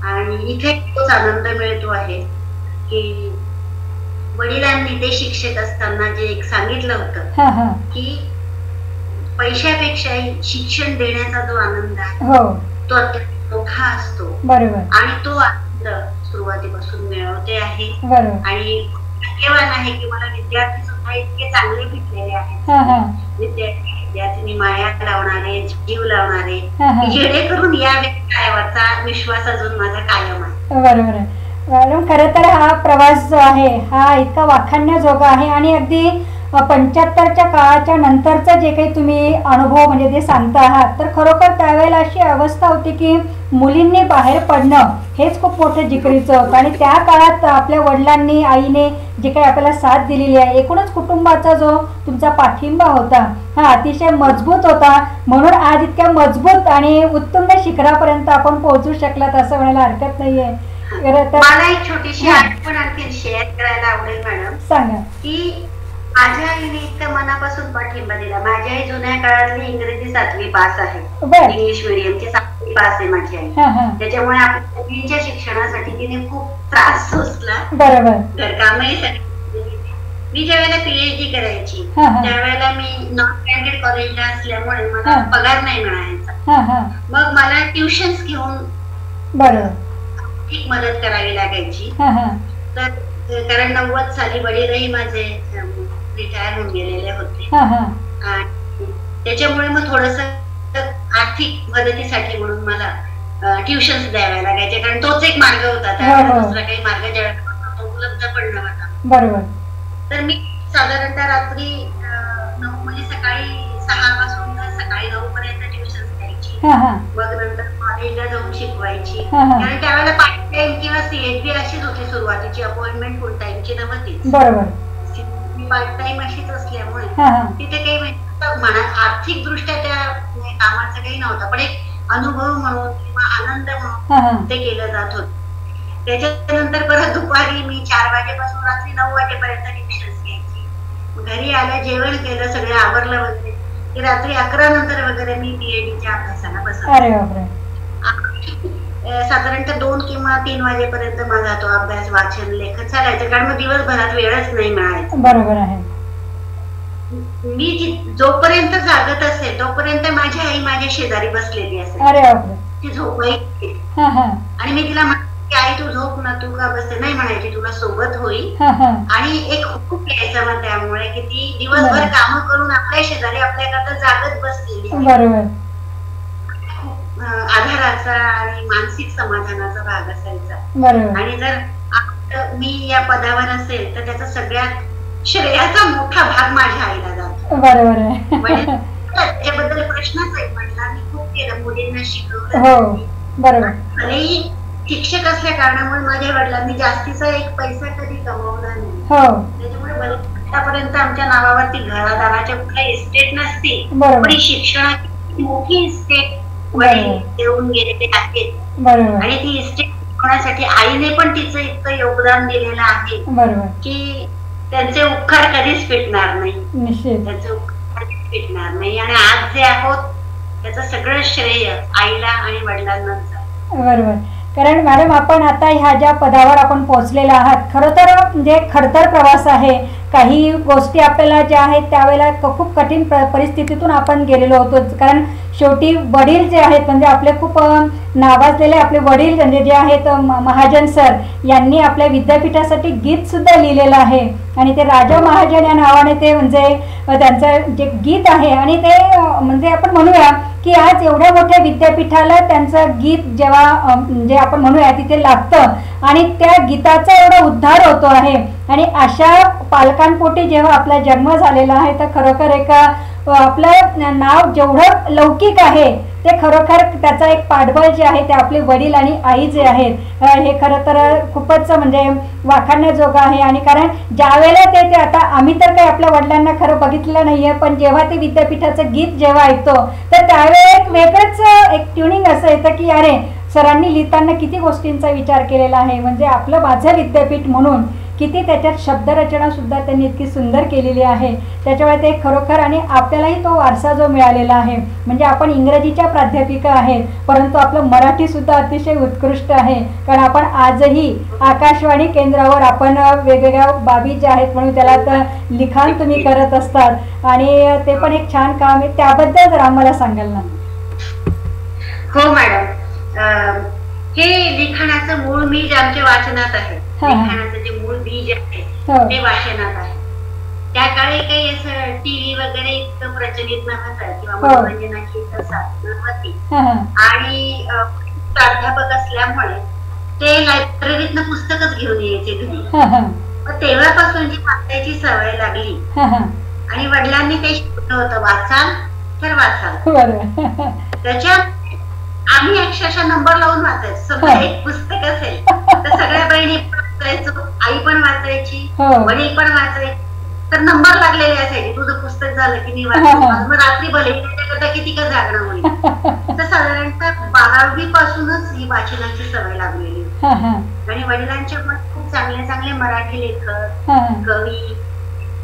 आणि इथे तोच आनंद मिळतो आहे की वडिलांनी ते शिक्षक असताना जे एक सांगितलं होतं की पैशापेक्षा शिक्षण देण्याचा जो आनंद आहे तो अत्यंत मोठा असतो. बरोबर. आणि तो आनंद सुरुवातीपासून मिळवते आहे. बरोबर. आणि भाग्यवान आहे की मला विद्यार्थी सुद्धा इतके चांगले भेटलेले आहेत. विद्यार्थी माया लावणारे, जीव लावणारे, जेणेकरून या व्यवसायावरचा विश्वास अजून माझा कायम आहे. बरोबर आहे मॅडम. खरं तर हा प्रवास जो आहे हा इतका वाखाणण्याजोगा आहे आणि अगदी 75च्या काळाच्या नंतरचं जे काही तुम्ही अनुभव म्हणजे जे सांगता आहात तर खरोखर त्यावेळेला अशी अवस्था होती की मुलींनी बाहेर पडणं हेच खूप मोठं जिकरीचं होतं. आणि त्या काळात आपल्या वडिलांनी, आईने जे काही आपल्याला साथ दिलेली आहे, एकूणच कुटुंबाचा जो तुमचा पाठिंबा होता हा अतिशय मजबूत होता. म्हणून आज इतक्या मजबूत आणि उत्तुंग शिखरापर्यंत आपण पोहोचू शकलात असं म्हणायला हरकत नाहीये. मला एक छोटीशी आठवण आणखी शेअर करायला आवडेल मॅडम. सांगा. की माझ्या आईने इतकं मनापासून पाठिंबा दिला. माझी आई जुन्या काळातली इंग्रजी 7वी पास आहे, इंग्लिश मीडियमची 7वी पास आहे माझी आई. त्याच्यामुळे आपल्या मुलींच्या शिक्षणासाठी तिने खूप त्रास सोसला. बरोबर. घरकामही मी ज्या वेळेला PhD करायची त्यावेळेला मी नॉन ब्रँडेड कॉलेजला असल्यामुळे मला पगार नाही मिळायचा. मग मला ट्युशन्स घेऊन ठीक मदत करावी लागायची. तर कारण 90 साली वडीलही माझे रिटायर होऊन गेलेले होते. त्याच्यामुळे मग थोडस आर्थिक मदतीसाठी म्हणून मला ट्युशन्स द्याव्या लागायचे, कारण तोच एक मार्ग होता. दुसरा काही मार्ग जगात उपलब्ध पण नव्हता. बरोबर. तर मी साधारणतः रात्री 9 म्हणजे सकाळी 6 पासून सकाळी 9 पर्यंत ट्युशन्स द्यायची. मग नंतर कॉलेजला जाऊन शिकवायची. कारण त्यावेळेला पार्ट टाइम किंवा CHB अशीच होती सुरुवातीची, अपॉइंटमेंट फुल टाइमची नव्हती. बरोबर. पार्ट टाइम अशीच असल्यामुळे तिथे काही मनात आर्थिक दृष्ट्या त्या कामाचं काही नव्हतं, पण एक अनुभव म्हणून किंवा आनंद म्हणून ते केलं जात होतं. त्याच्यानंतर परत दुपारी मी 4 वाजेपासून रात्री 9 वाजेपर्यंत ट्युशन्स घ्यायची. घरी आलं, जेवण केलं, सगळं आवरलं वगैरे की रात्री 11 नंतर वगैरे मी PhDच्या अभ्यासाला बसले. साधारणतः 2 किंवा 3 वाजेपर्यंत माझा तो अभ्यास, वाचन, लेखन चालायचं, कारण मग दिवसभरात वेळच नाही मिळायचा. बरोबर आहे. मी जोपर्यंत जागत असेल तोपर्यंत माझी आई माझ्या शेजारी बसलेली असेल. ती झोपायची आणि मी तिला म्हणायची, आई तू झोप ना, तू का बसते? नाही म्हणायची, तुला सोबत होईल. आणि एक खूप यायचं मग त्यामुळे की ती दिवसभर कामं करून आपल्या शेजारी आपल्याकरता जागत बसलेली. बरोबर. आधाराचा आणि मानसिक समाधानाचा भाग असायचा. आणि जर मी या पदावर असेल तर त्याचा सगळ्यात श्रेयाचा मोठा भाग माझ्या आईला जातो. बरोबर आहे. त्याच्याबद्दल प्रश्नच आहे. वडिलांनी खूप केलं, मुलींना शिकवलं. बरोबर. भलेही शिक्षक असल्या कारणामुळे माझ्या वडिलांनी जास्तीचा एक पैसा कधी कमवला नाही. त्याच्यामुळे आतापर्यंत आमच्या नावावरती घरादाराच्या कुठल्या इस्टेट नसते, पण शिक्षणाची मोठी इस्टेट वडील देऊन गेलेले आहेत. आणि ती इस्टेट होण्यासाठी आईने पण तिचं इतकं योगदान दिलेलं आहे की त्यांचे उपकार कधीच फिटणार नाही. त्यांचे उपकार कधीच फिटणार नाही. आणि आज जे आहोत त्याचं सगळं श्रेय आईला आणि वडिलांना. बरोबर. कारण मॅडम आपण आता ह्या ज्या पदावर आपण पोहोचलेला आहात, खरं तर म्हणजे खडतर प्रवास आहे. काही गोष्टी आपल्याला ज्या आहेत त्यावेळेला खूप कठीण परिस्थितीतून आपण गेलेलो होतो. कारण शेवटी वडील जे आहेत म्हणजे आपले खूप नावाजलेले आपले वडील म्हणजे जे आहेत महाजन सर यांनी आपल्या विद्यापीठासाठी गीत सुद्धा लिहिलेलं आहे. आणि ते राजा महाजन या नावाने ते म्हणजे त्यांचं जे गीत आहे आणि ते म्हणजे आपण म्हणूया की आज एवढ्या मोठ्या विद्यापीठाला त्यांचं गीत जेव्हा म्हणजे आपण म्हणूया तिथे लागतं आणि त्या गीताचा एवढा उद्धार होतो आहे. आणि अशा पालकांपोटी जेव्हा आपला जन्म झालेला आहे तर खरोखर एका आपलं नाव जेवढं लौकिक आहे ते खरोखर त्याचा एक पाठबळ जे आहे ते आपले वडील आणि आई जे आहेत हे खरं तर खूपच म्हणजे वाखाणण्याजोगं आहे. आणि कारण ज्या वेळेला ते आता आम्ही तर काही आपल्या वडिलांना खरं बघितलेलं नाहीये, पण जेव्हा ते विद्यापीठाचं गीत जेव्हा ऐकतो तर त्यावेळेला एक वेगळंच एक ट्युनिंग असं येतं की अरे सरांनी लिहिताना किती गोष्टींचा विचार केलेला आहे. म्हणजे आपलं माझं विद्यापीठ म्हणून किती त्याच्यात शब्दरचना सुद्धा त्यांनी इतकी सुंदर केलेली आहे. त्याच्यामुळे ते खरोखर आणि आपल्यालाही तो वारसा जो मिळालेला आहे म्हणजे आपण इंग्रजीच्या प्राध्यापिका आहेत परंतु आपलं मराठी सुद्धा अतिशय उत्कृष्ट आहे. कारण आपण आजही आकाशवाणी केंद्रावर आपण वेगवेगळ्या बाबी ज्या आहेत म्हणून त्याला तर लिखाण तुम्ही करत असतात आणि ते पण एक छान काम आहे. त्याबद्दल जर आम्हाला सांगाल ना. हो मॅडम. हे लिखाणाचं मूळ बीज आमच्या वाचनात आहे. लिखाणाचं जे मूळ बीज आहे ते वाचनात आहे. त्या काळी काही असं टीव्ही वगैरे इतकं प्रचलित नव्हतं किंवा मनोरंजनाची इतर साधनं नव्हती. आणि प्राध्यापक असल्यामुळे ते लायब्ररीतनं पुस्तकच घेऊन यायचे घरी. तेव्हापासून जी वाचायची सवय लागली आणि वडिलांनी ते शिकवलं होतं, वाचाल तर वाचाल. त्याच्या आम्ही अक्षरशः नंबर लावून वाचायचो. समजा एक पुस्तक असेल तर सगळ्या बहिणी पण वाचायचो, आई पण वाचायची, वडील पण वाचायचे. तर नंबर लागलेले असायचे, तुझं पुस्तक झालं की नाही वाचायचं. मग रात्री भले त्याच्याकरता किती का जागरण होईल. तर साधारणतः 12वी पासूनच ही वाचनाची सवय लागलेली. आणि वडिलांच्या मत खूप चांगले चांगले मराठी लेखक, कवी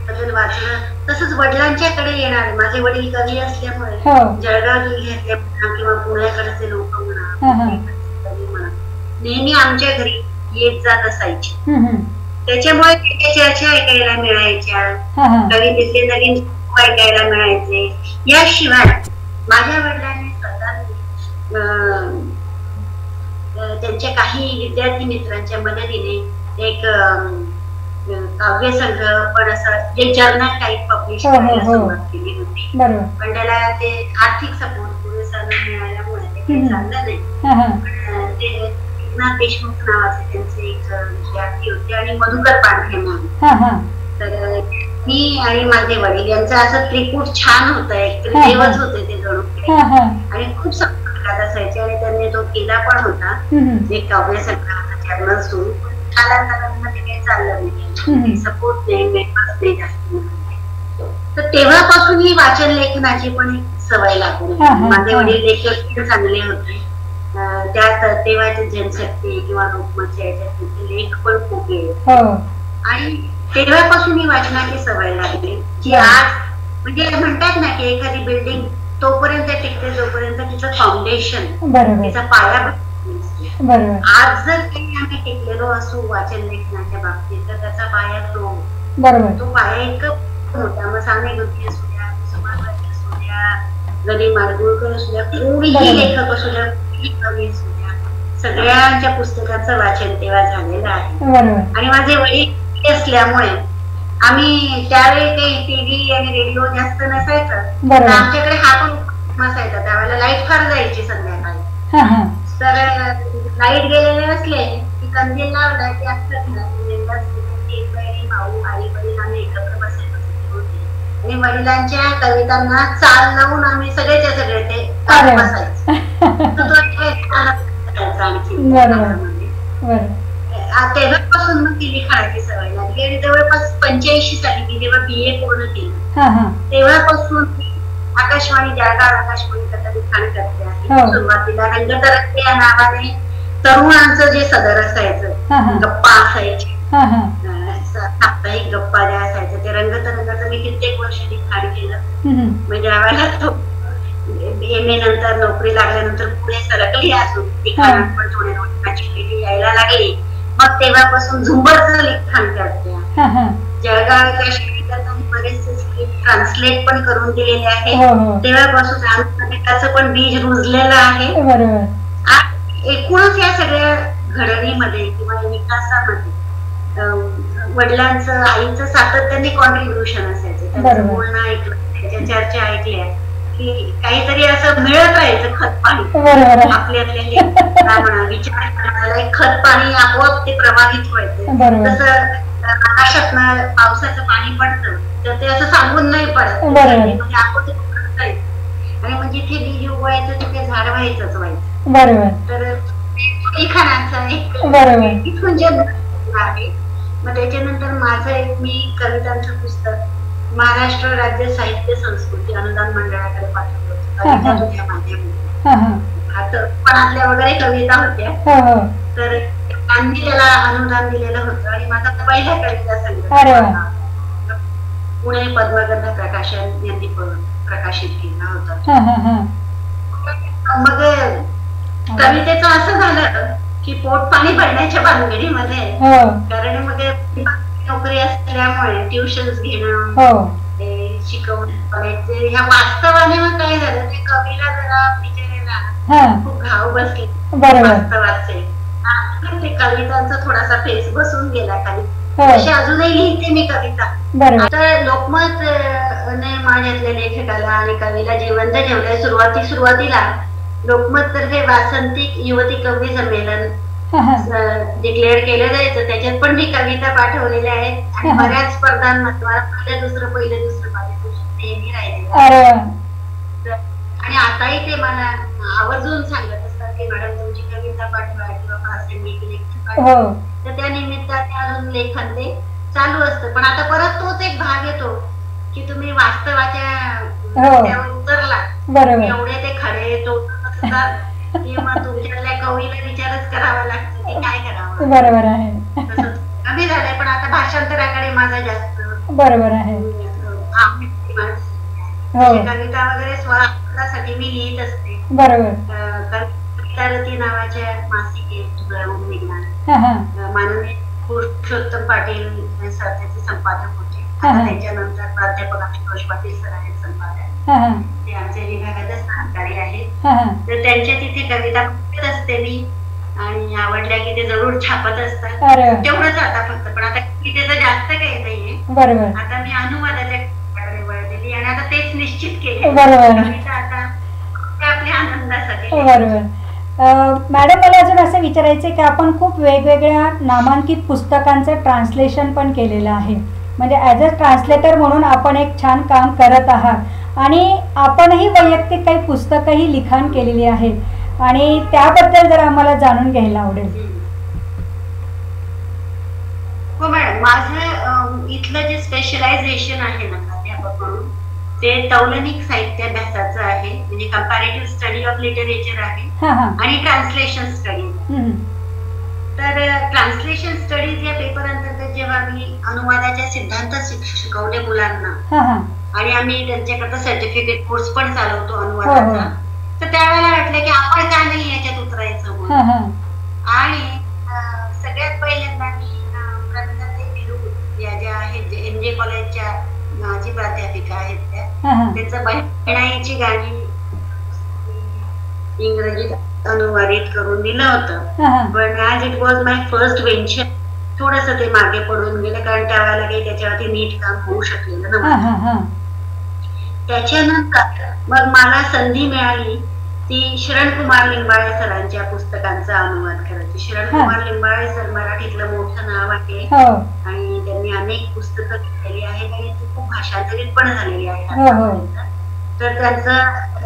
बद्दल वाचलं. तसंच वडिलांच्याकडे येणारे, माझे वडील कवी असल्यामुळे जळगाव जिल्ह्यातले किंवा पुण्याकडचे लोक म्हणा नेहमी आमच्या घरी येत जात असायचे. त्याच्यामुळे चर्चा ऐकायला मिळायच्या, कवितेतले नवीन ऐकायला मिळायचे. याशिवाय माझ्या वडिलांनी स्वतः त्यांच्या काही विद्यार्थी मित्रांच्या मदतीने एक काव्य संग्रह पण असं जे जर्नल टाईप पब्लिश करायला सुरुवात केली होती. पण त्याला ते आर्थिक सपोर्ट पुरेसा न मिळाल्यामुळे ते काही झालं नाही. ते एकनाथ देशमुख नावाचे त्यांचे एक विद्यार्थी होते आणि मधुकर पांढरे म्हणून. तर मी आणि माझे वडील यांचं असं त्रिकूट छान होतं, एक देवच होते ते जणू. आणि खूप संपर्कात असायचे आणि त्यांनी तो केला पण होता एक काव्य संग्रहाचा जर्नल सुरू. कालांतरामध्ये काही चाललं नाही, सपोर्ट नाही, मेंबर्स नाही जास्त. तर तेव्हापासून ही वाचन लेखनाची पण एक सवय लागली. माझे वडील लेखक चांगले होते. त्यात तेव्हाचे जनशक्ती किंवा लोकमतच्या याच्यात लेख पण खूप आहे. आणि तेव्हापासून ही वाचनाची सवय लागली की आज म्हणजे म्हणतात ना की एखादी बिल्डिंग तोपर्यंत टिकते जोपर्यंत तिचं फाउंडेशन, तिचा पाया. आज जर काही आम्ही टिकलेलो असू वाचन लेखनाच्या बाबतीत तर त्याचा पाया तो पाया इतका मोठा. मग साने गुरुजी असू द्या, समाजवादी असू द्या, गदी माडगुळकर असू द्या, कोणीही लेखक असू द्या, कवी असू द्या, सगळ्यांच्या पुस्तकांचं वाचन तेव्हा झालेलं आहे. आणि माझे वडील असल्यामुळे आम्ही त्यावेळी काही टीव्ही आणि रेडिओ जास्त नसायचं, तर आमच्याकडे हा पण नसायचा. त्यावेळेला लाईट फार जायची संध्याकाळी. तर लाईट गेलेले असले की कंदील लावला की अख्खं भाऊ आई वडील आम्ही एकत्र बसायचो. आणि वडिलांच्या कवितांना चाल लावून आम्ही सगळेच्या सगळे ते बसायचो. तेव्हापासून मग ती लिखाणाची सवय लागली. आणि जवळपास 85 साली मी जेव्हा BA पूर्ण केलं तेव्हापासून आकाशवाणी जळगाव आकाशवाणी कथा लिखाण करते आहे. सुरुवातीला रंगतरंग या नावाने तरुणांचं जे सदर असायचं, गप्पा असायचे, साप्ताहिक गप्पा ज्या असायचं, ते रंगतरंगाचं मी कित्येक वर्ष लिखाण केलं. म्हणजे ज्यावेळेला MA नंतर नोकरी लागल्यानंतर पुढे सरकली असून लिखाणात पण थोडे रोजची यायला लागली. मग तेव्हापासून झुंबरचं लिखाण करते. जळगाव बरेचसे स्क्रिप्ट ट्रान्सलेट पण करून दिलेले आहे. तेव्हापासून त्याचं पण बीज रुजलेलं आहे. एकूणच या सगळ्या घडणीमध्ये किंवा विकासामध्ये वडिलांचं आईचं सातत्याने कॉन्ट्रीब्युशन असायचं. त्यांचं बोलणं ऐकलं, त्याच्या चर्चा ऐकल्या की काहीतरी असं मिळत राहायचं खत पाणी आपल्या विचार करायला. खत पाणी आपोआप ते प्रवाहित व्हायचं. तसं आकाशातनं पावसाचं पाणी पडतं तर ते असं सांगून नाही पडत, म्हणजे आपोआप आणि म्हणजे जिथे बीज उगवायचं तिथे झाड व्हायचंच व्हायचं. तर लिखाणाचा एक इथून जे आहे. मग त्याच्यानंतर माझं एक मी कवितांचं पुस्तक महाराष्ट्र राज्य साहित्य संस्कृती अनुदान मंडळाकडे पाठवलं होतं. पणातल्या वगैरे कविता होत्या, तर त्यांनी त्याला अनुदान दिलेलं होतं. आणि माझा पहिला कविता संग्रह पुणे पद्मगंधा प्रकाशन यांनी प्रकाशित केला होता. मग कवितेचं असं झालं की पोट पाणी भरण्याच्या भानगडीमध्ये, कारण मग नोकरी असल्यामुळे ट्युशन्स घेणं, शिकवले ह्या वास्तवाने मग काय झालं ते कवीला जरा बिचारायला खूप घाव बसले वास्तवाचे. ते कवितांचा थोडासा फेस बसून गेला खाली. अशी अजूनही लिहिते मी कविता. आता लोकमत ने माझ्यातल्या लेखकाला आणि कवीला जिवंत ठेवलंय. सुरुवातीला लोकमत तर्फे वासंतिक युवती कवी संमेलन डिक्लेअर केलं जायचं. त्याच्यात पण मी कविता पाठवलेल्या आहेत आणि बऱ्याच स्पर्धांमध्ये पहिलं दुसरं पारितोषिक नेहमी राहिलेलं. आणि आताही ते मला आवर्जून सांगत असतात की मॅडम तुमची कविता पाठवा किंवा प्रासंगिक लेखन पाठवा. तर त्या निमित्ताने अजून लेखन ते चालू असतं. पण आता परत तोच एक भाग येतो की तुम्ही वास्तवाच्या उतरला एवढे ते खडे तो किंवा तुमच्यातल्या कवीला विचारच करावा लागतो की काय करावं. बरोबर आहे. कमी झालंय पण आता भाषांतराकडे माझा जास्त बरोबर आहे. कविता वगैरे स्वरासाठी मी लिहित असते. बरोबर. कवितारती नावाच्या मासिकेत निघणार माननीय पुरुषोत्तम पाटील सर त्याचे संपादक होते. त्याच्यानंतर प्राध्यापक आशुतोष पाटील सर आहेत संपादक. ते आमच्या विभागातच सहकारी आहेत. तर त्यांच्या तिथे कविता पठवत असते मी आणि आवडल्या की ते जरूर छापत असतात. तेवढंच आता फक्त. पण आता तिथे तर जास्त काही नाहीये. बरोबर. आता मी अनुवादाच्या वळलेली आणि आता तेच निश्चित केले. बरोबर. आता आपल्या आनंदासाठी. बरोबर. मॅडम मला अजून असं विचारायचं की आपण खूप वेगवेगळ्या नामांकित पुस्तकांचं ट्रान्सलेशन पण केलेलं आहे. म्हणजे ॲज अ ट्रान्सलेटर म्हणून आपण एक छान काम करत आहात आणि आपणही वैयक्तिक काही पुस्तकंही लिखाण केलेली आहेत आणि त्याबद्दल जर आम्हाला जाणून घ्यायला आवडेल. हो मॅडम. माझं इथलं जे स्पेशलायझेशन आहे ना प्राध्यापक म्हणून ते तौलनिक साहित्याभ्यासाचं आहे. म्हणजे कंपॅरेटिव्ह स्टडी ऑफ लिटरेचर आहे आणि ट्रान्सलेशन स्टडीज. तर ट्रान्सलेशन स्टडीज या पेपर अंतर्गत जेव्हा मी अनुवादाच्या सिद्धांत शिकवले मुलांना आणि आम्ही त्यांच्याकरता सर्टिफिकेट कोर्स पण चालवतो अनुवादाचा, तर त्यावेळेला वाटलं की आपण का नाही याच्यात उतरायचं म्हणून. आणि सगळ्यात पहिल्यांदा मी प्रमिलाताई बिरू या ज्या आहेत NJ कॉलेजच्या माझी प्राध्यापिका आहेत त्यांचं बहिणाईची गाणी इंग्रजीत अनुवादित करून दिलं होतं. पण as it was my first venture थोडस ते मागे पडून गेलं कारण त्यावेळेला काही त्याच्यावरती नीट काम होऊ शकलेलं नव्हतं. त्याच्यानंतर मग मला संधी मिळाली ती शरणकुमार लिंबाळे सरांच्या पुस्तकांचा अनुवाद करायची. शरणकुमार लिंबाळे सर मराठीतलं मोठं नाव आहे आणि त्यांनी अनेक पुस्तकं लिहिलेली आहेत आणि ती खूप भाषांतरित पण झालेली आहेत. तर त्यांचा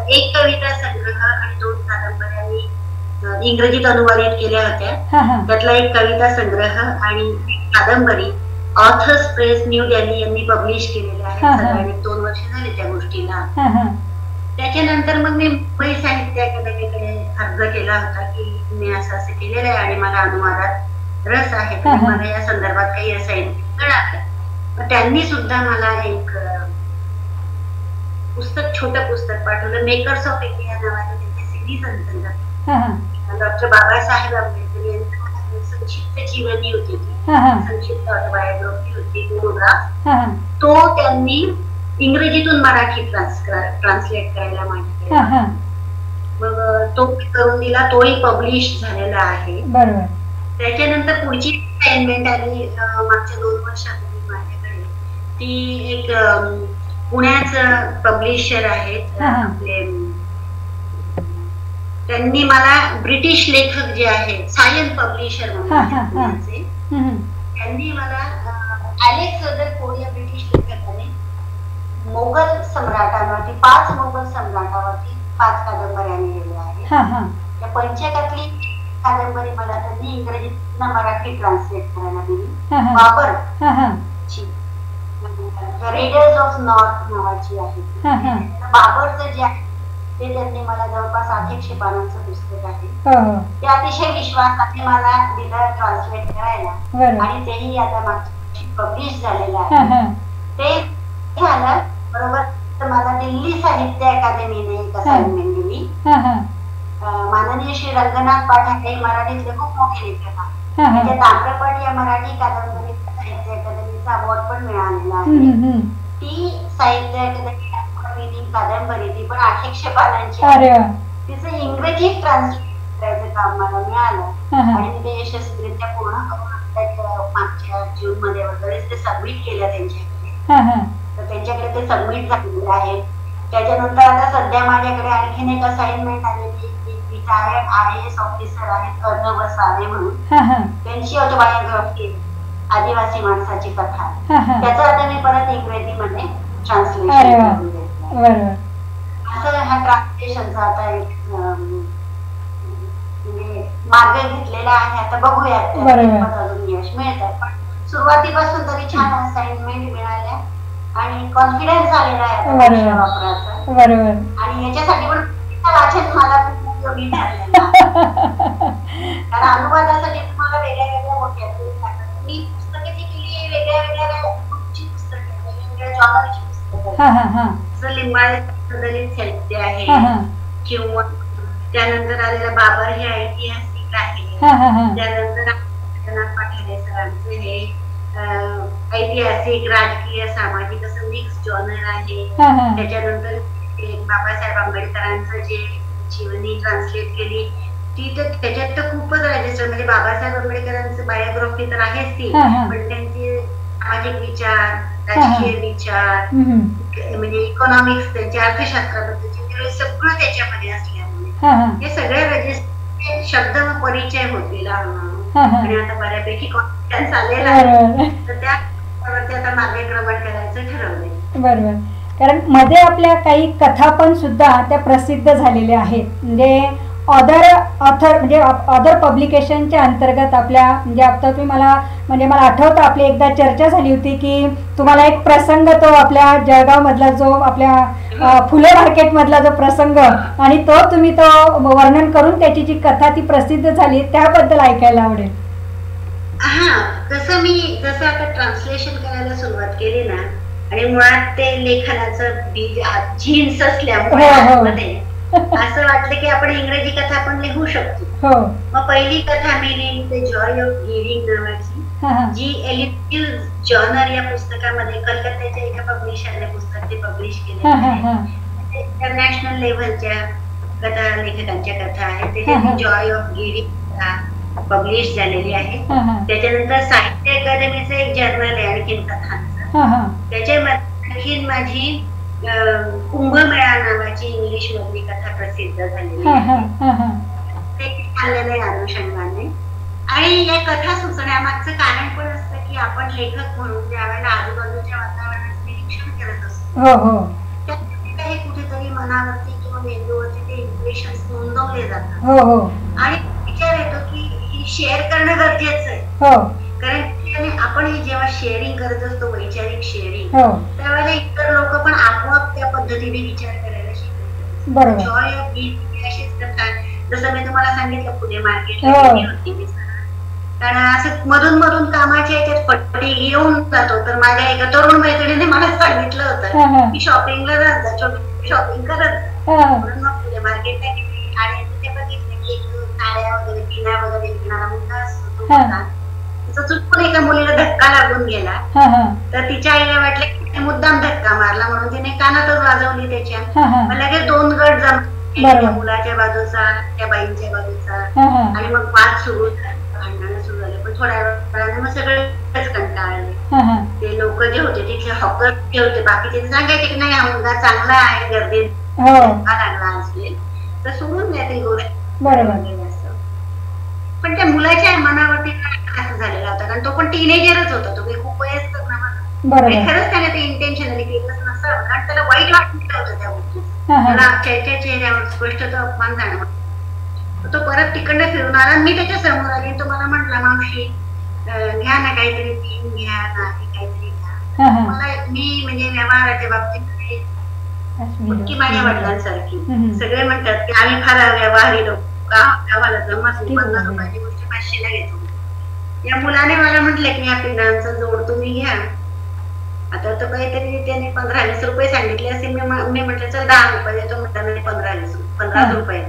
एक कविता संग्रह आणि 2 कादंबऱ्या मी इंग्रजीत अनुवादित केल्या होत्या. त्यातला एक कविता संग्रह आणि कादंबरी ऑथर्स प्रेस न्यू दिल्ली यांनी पब्लिश केलेल्या आहेत. आणि 2 वर्ष झाले त्या गोष्टीला. त्याच्यानंतर मग मी मुंबई साहित्य अकादमीकडे अर्ज केला होता की मी असं केलेलं आहे आणि मला अनुवादात रस आहे, मला या संदर्भात काही असाइनमेंट मिळालं. त्यांनी सुद्धा मला एक पुस्तक छोटं पुस्तक पाठवलं. मेकर्स ऑफ इंडिया नावाचं त्यांच्या सिरीज अंतर्गत डॉक्टर बाबासाहेब आंबेडकर यांचं संक्षिप्त जीवनी होती ती, संक्षिप्त ऑटोबायोग्राफी होती मोनोग्राफ. तो त्यांनी इंग्रजीतून मराठी ट्रान्सलेट करायला माझ्याकडे. मग तो करून दिला. तोही पब्लिश झालेला आहे. त्याच्यानंतर पुढची असाइनमेंट आली मागच्या 2 वर्षापूर्वी माझ्याकडे. ती एक पुण्याचं पब्लिशर आहेत आपले, त्यांनी मला ब्रिटिश लेखक जे आहेत सायन पब्लिशर म्हणून पुण्याचे, त्यांनी मला अलेक्झांडर पोळ या ब्रिटिश लेखकाने मोगल सम्राटांवरती 5 मोगल सम्राटांवरती 5 कादंबऱ्या लिहिलेल्या आहेत. त्या पंचकातली कादंबरी मला त्यांनी इंग्रजीत मराठी ट्रान्सलेट करायला दिली. बाबर रेडर्स ऑफ नॉर्थ नावाची आहे. बाबरचं जे आहे ते त्यांनी मला जवळपास 800 पानांचं पुस्तक आहे. ते अतिशय विश्वासाने मला दिलं ट्रान्सलेट करायला आणि तेही आता मागच्या पब्लिश झालेलं आहे. ते झालं बरोबर. तर मला दिल्ली साहित्य अकादमीने एक असाइनमेंट दिली. माननीय श्री रंगनाथ पाठक हे मराठीतले खूप मोठे लेखक आहेत. म्हणजे ताम्रपट या मराठी कादंबरीचा साहित्य अकादमीचा अवॉर्ड पण मिळालेला आहे. ती साहित्य कादंबरी, ती पण 800 पानांची. अरे वा. तिचं इंग्रजी ट्रान्सलेट करायचं काम मला मिळालं आणि ते यशस्वीरित्या पूर्ण करून मागच्या जून मध्ये वगैरे ते सबमिट केलं त्यांच्याकडे. तर त्यांच्याकडे ते सबमिट झालेलं आहे. त्याच्यानंतर आता सध्या माझ्याकडे आणखीन एक असाइनमेंट आलेली, रिटायर्ड IAS ऑफिसर आहेत अर्णव वसावे म्हणून, त्यांची ऑटोबायोग्राफी आदिवासी माणसाची कथा, त्याचा आता मी परत इंग्रजीमध्ये ट्रान्सलेशन करून देते. असं हा ट्रान्सलेशनचा आता एक म्हणजे मार्ग घेतलेला आहे. आता बघूयात अजून यश मिळतं, पण सुरुवातीपासून तरी छान असाइनमेंट मिळाल्या आणि कॉन्फिडन्स आलेला आहे वापराचा. आणि याच्यासाठी पण वाचन मला खूप उपयोगी ठरलेलं कारण अनुवादासाठी तुम्हाला वेगळ्या वेगळ्या गोष्टी मी पुस्तके जी केली वेगळ्या वेगळ्या पुस्तके, वेगवेगळ्या जॉनरची पुस्तकं, जसं लिंबाळे दलित साहित्य आहे किंवा त्यानंतर आलेला बाबर हे ऐतिहासिक आहे, त्यानंतर पाठारे सरांचं हे ऐतिहासिक राजकीय सामाजिक असं मिक्स जॉनर आहे. त्याच्यानंतर बाबासाहेब आंबेडकरांचं जे जीवनी ट्रान्सलेट केली ती तर त्याच्यात तर खूपच रजिस्टर, म्हणजे बाबासाहेब आंबेडकरांचं बायोग्राफी तर आहेच ती, पण त्यांचे सामाजिक विचार, राजकीय विचार, म्हणजे इकॉनॉमिक्स, त्यांचे अर्थशास्त्राबद्दलचे सगळं त्याच्यामध्ये असल्यामुळे हे सगळे रजिस्टर शब्द परिचय होत गेला आणि आता बऱ्यापैकी कॉन्फिडन्स आलेला आहे. तर त्यावरती आता मार्गक्रमण करायचं ठरवलंय. बरोबर. कारण मध्ये आपल्या काही कथा पण सुद्धा त्या प्रसिद्ध झालेल्या आहेत, म्हणजे ऑथर म्हणजे अदर पब्लिकेशनच्या अंतर्गत आपल्या, म्हणजे आता तुम्ही मला आठवतं आपली एकदा चर्चा झाली होती की तुम्हाला एक प्रसंग, तो आपल्या जळगाव मधला जो आपल्या फुले मार्केट मधला जो प्रसंग, आणि तो तुम्ही तो वर्णन करून त्याची जी कथा ती प्रसिद्ध झाली त्याबद्दल ऐकायला आवडेल. जसं आता ट्रान्सलेशन करायला सुरुवात केली ना, आणि मुळात ते लेखनाचं बीज जीन्स असल्यामुळे असं वाटलं की आपण इंग्रजी कथा पण लिहू शकतो. मग पहिली कथा मी लिहिली द जॉय ऑफ गिव्हिंग नावाची, जी एलिटिव्ह जॉनर या पुस्तकामध्ये कलकत्त्याच्या एका पब्लिशरने पुस्तक ते पब्लिश केले आहे. इंटरनॅशनल लेव्हलच्या कथा लेखकांच्या कथा आहेत. त्याच्यात जॉय ऑफ गिव्हिंग पब्लिश झालेली आहे. त्याच्यानंतर साहित्य अकादमीचं एक जर्नल आहे आणखीन कथांचं, त्याच्यामध्ये आणखीन माझी कुंभमेळा नावाची इंग्लिश मधली कथा प्रसिद्ध झालेली आहे. ते आलेलं आहे अनुषंगाने. आणि या कथा सुचण्यामागचं कारण पण असतं की आपण लेखक म्हणून ज्यावेळेला आजूबाजूच्या वातावरणाचं निरीक्षण करत असतो त्यावेळेला हे कुठेतरी मनावरती किंवा मेंदूवरती ते इम्प्रेशन्स नोंदवले जातात आणि विचार येतो की ही शेअर करणं गरजेचं आहे. कारण आपण जेव्हा शेअरिंग करत असतो, वैचारिक शेअरिंग, त्यावेळेला इतर लोक पण आपोआप त्या पद्धतीने विचार करायला शिकतात. जॉय ऑफ गिव्हिंग अशीच कथा, जसं मी तुम्हाला सांगितलं फुले मार्केटला होती मी, कारण असं मधून मधून कामाच्या याच्यात पट्टी घेऊन जातो. तर माझ्या एका तरुण मैत्रिणीने मला सांगितलं होतं की शॉपिंगला जात जा, शॉपिंग करत म्हणून मग फुले मार्केटला गेली आणि तिथे बघितलं की एक साड्या वगैरे पिण्या वगैरे विकणारा मुलगा असतो, तो चुकून एका मुलीला धक्का लागून गेला. तर तिच्या आईला वाटलं की मुद्दाम धक्का मारला म्हणून तिने कानातच वाजवली त्याच्या. मग लगेच 2 गट जमले, मुलाच्या बाजूचा, त्या बाईंच्या बाजूचा, आणि मग वाद सुरू भांडणं सुरू झाले. पण थोड्या वेळाने मग सगळेच कंटाळले. ते लोक जे होते तिथले हॉकर जे होते बाकीचे सांगायचे की नाही हा मुलगा चांगला आहे, गर्दीत धक्का लागला असेल तर सोडून द्या ती गोष्ट. पण त्या मुलाच्या मनावरती असं झालेला होता, कारण तो पण टीनेजरच होता, तो काही खूप वयस्कर नव्हता. खरंच त्याने ते इंटेन्शनली केलंच नसावं, कारण त्याला वाईट वाटलं होतं त्या गोष्टी. त्याला त्याच्या चेहऱ्यावर स्पष्ट तो अपमान जाणवला. तो परत तिकडनं फिरून आला. मी त्याच्या समोर आली, तो मला म्हटला मावशी घ्या ना काहीतरी, पिन घ्या ना काहीतरी घ्या. मला मी म्हणजे व्यवहाराच्या बाबतीत की माझ्या वडिलांसारखी सगळे म्हणतात की आम्ही फार व्यवहारी लोक, आम्हाला जमत 50 रुपयाची गोष्ट 500 ला घेतो. या मुलाने मला म्हटलं की या पिनांचा जोड तुम्ही घ्या. आता तो काहीतरी त्याने 15-20 रुपये सांगितले असे. मी म्हटलं चल 10 रुपये देतो, म्हटलं 15 रुपये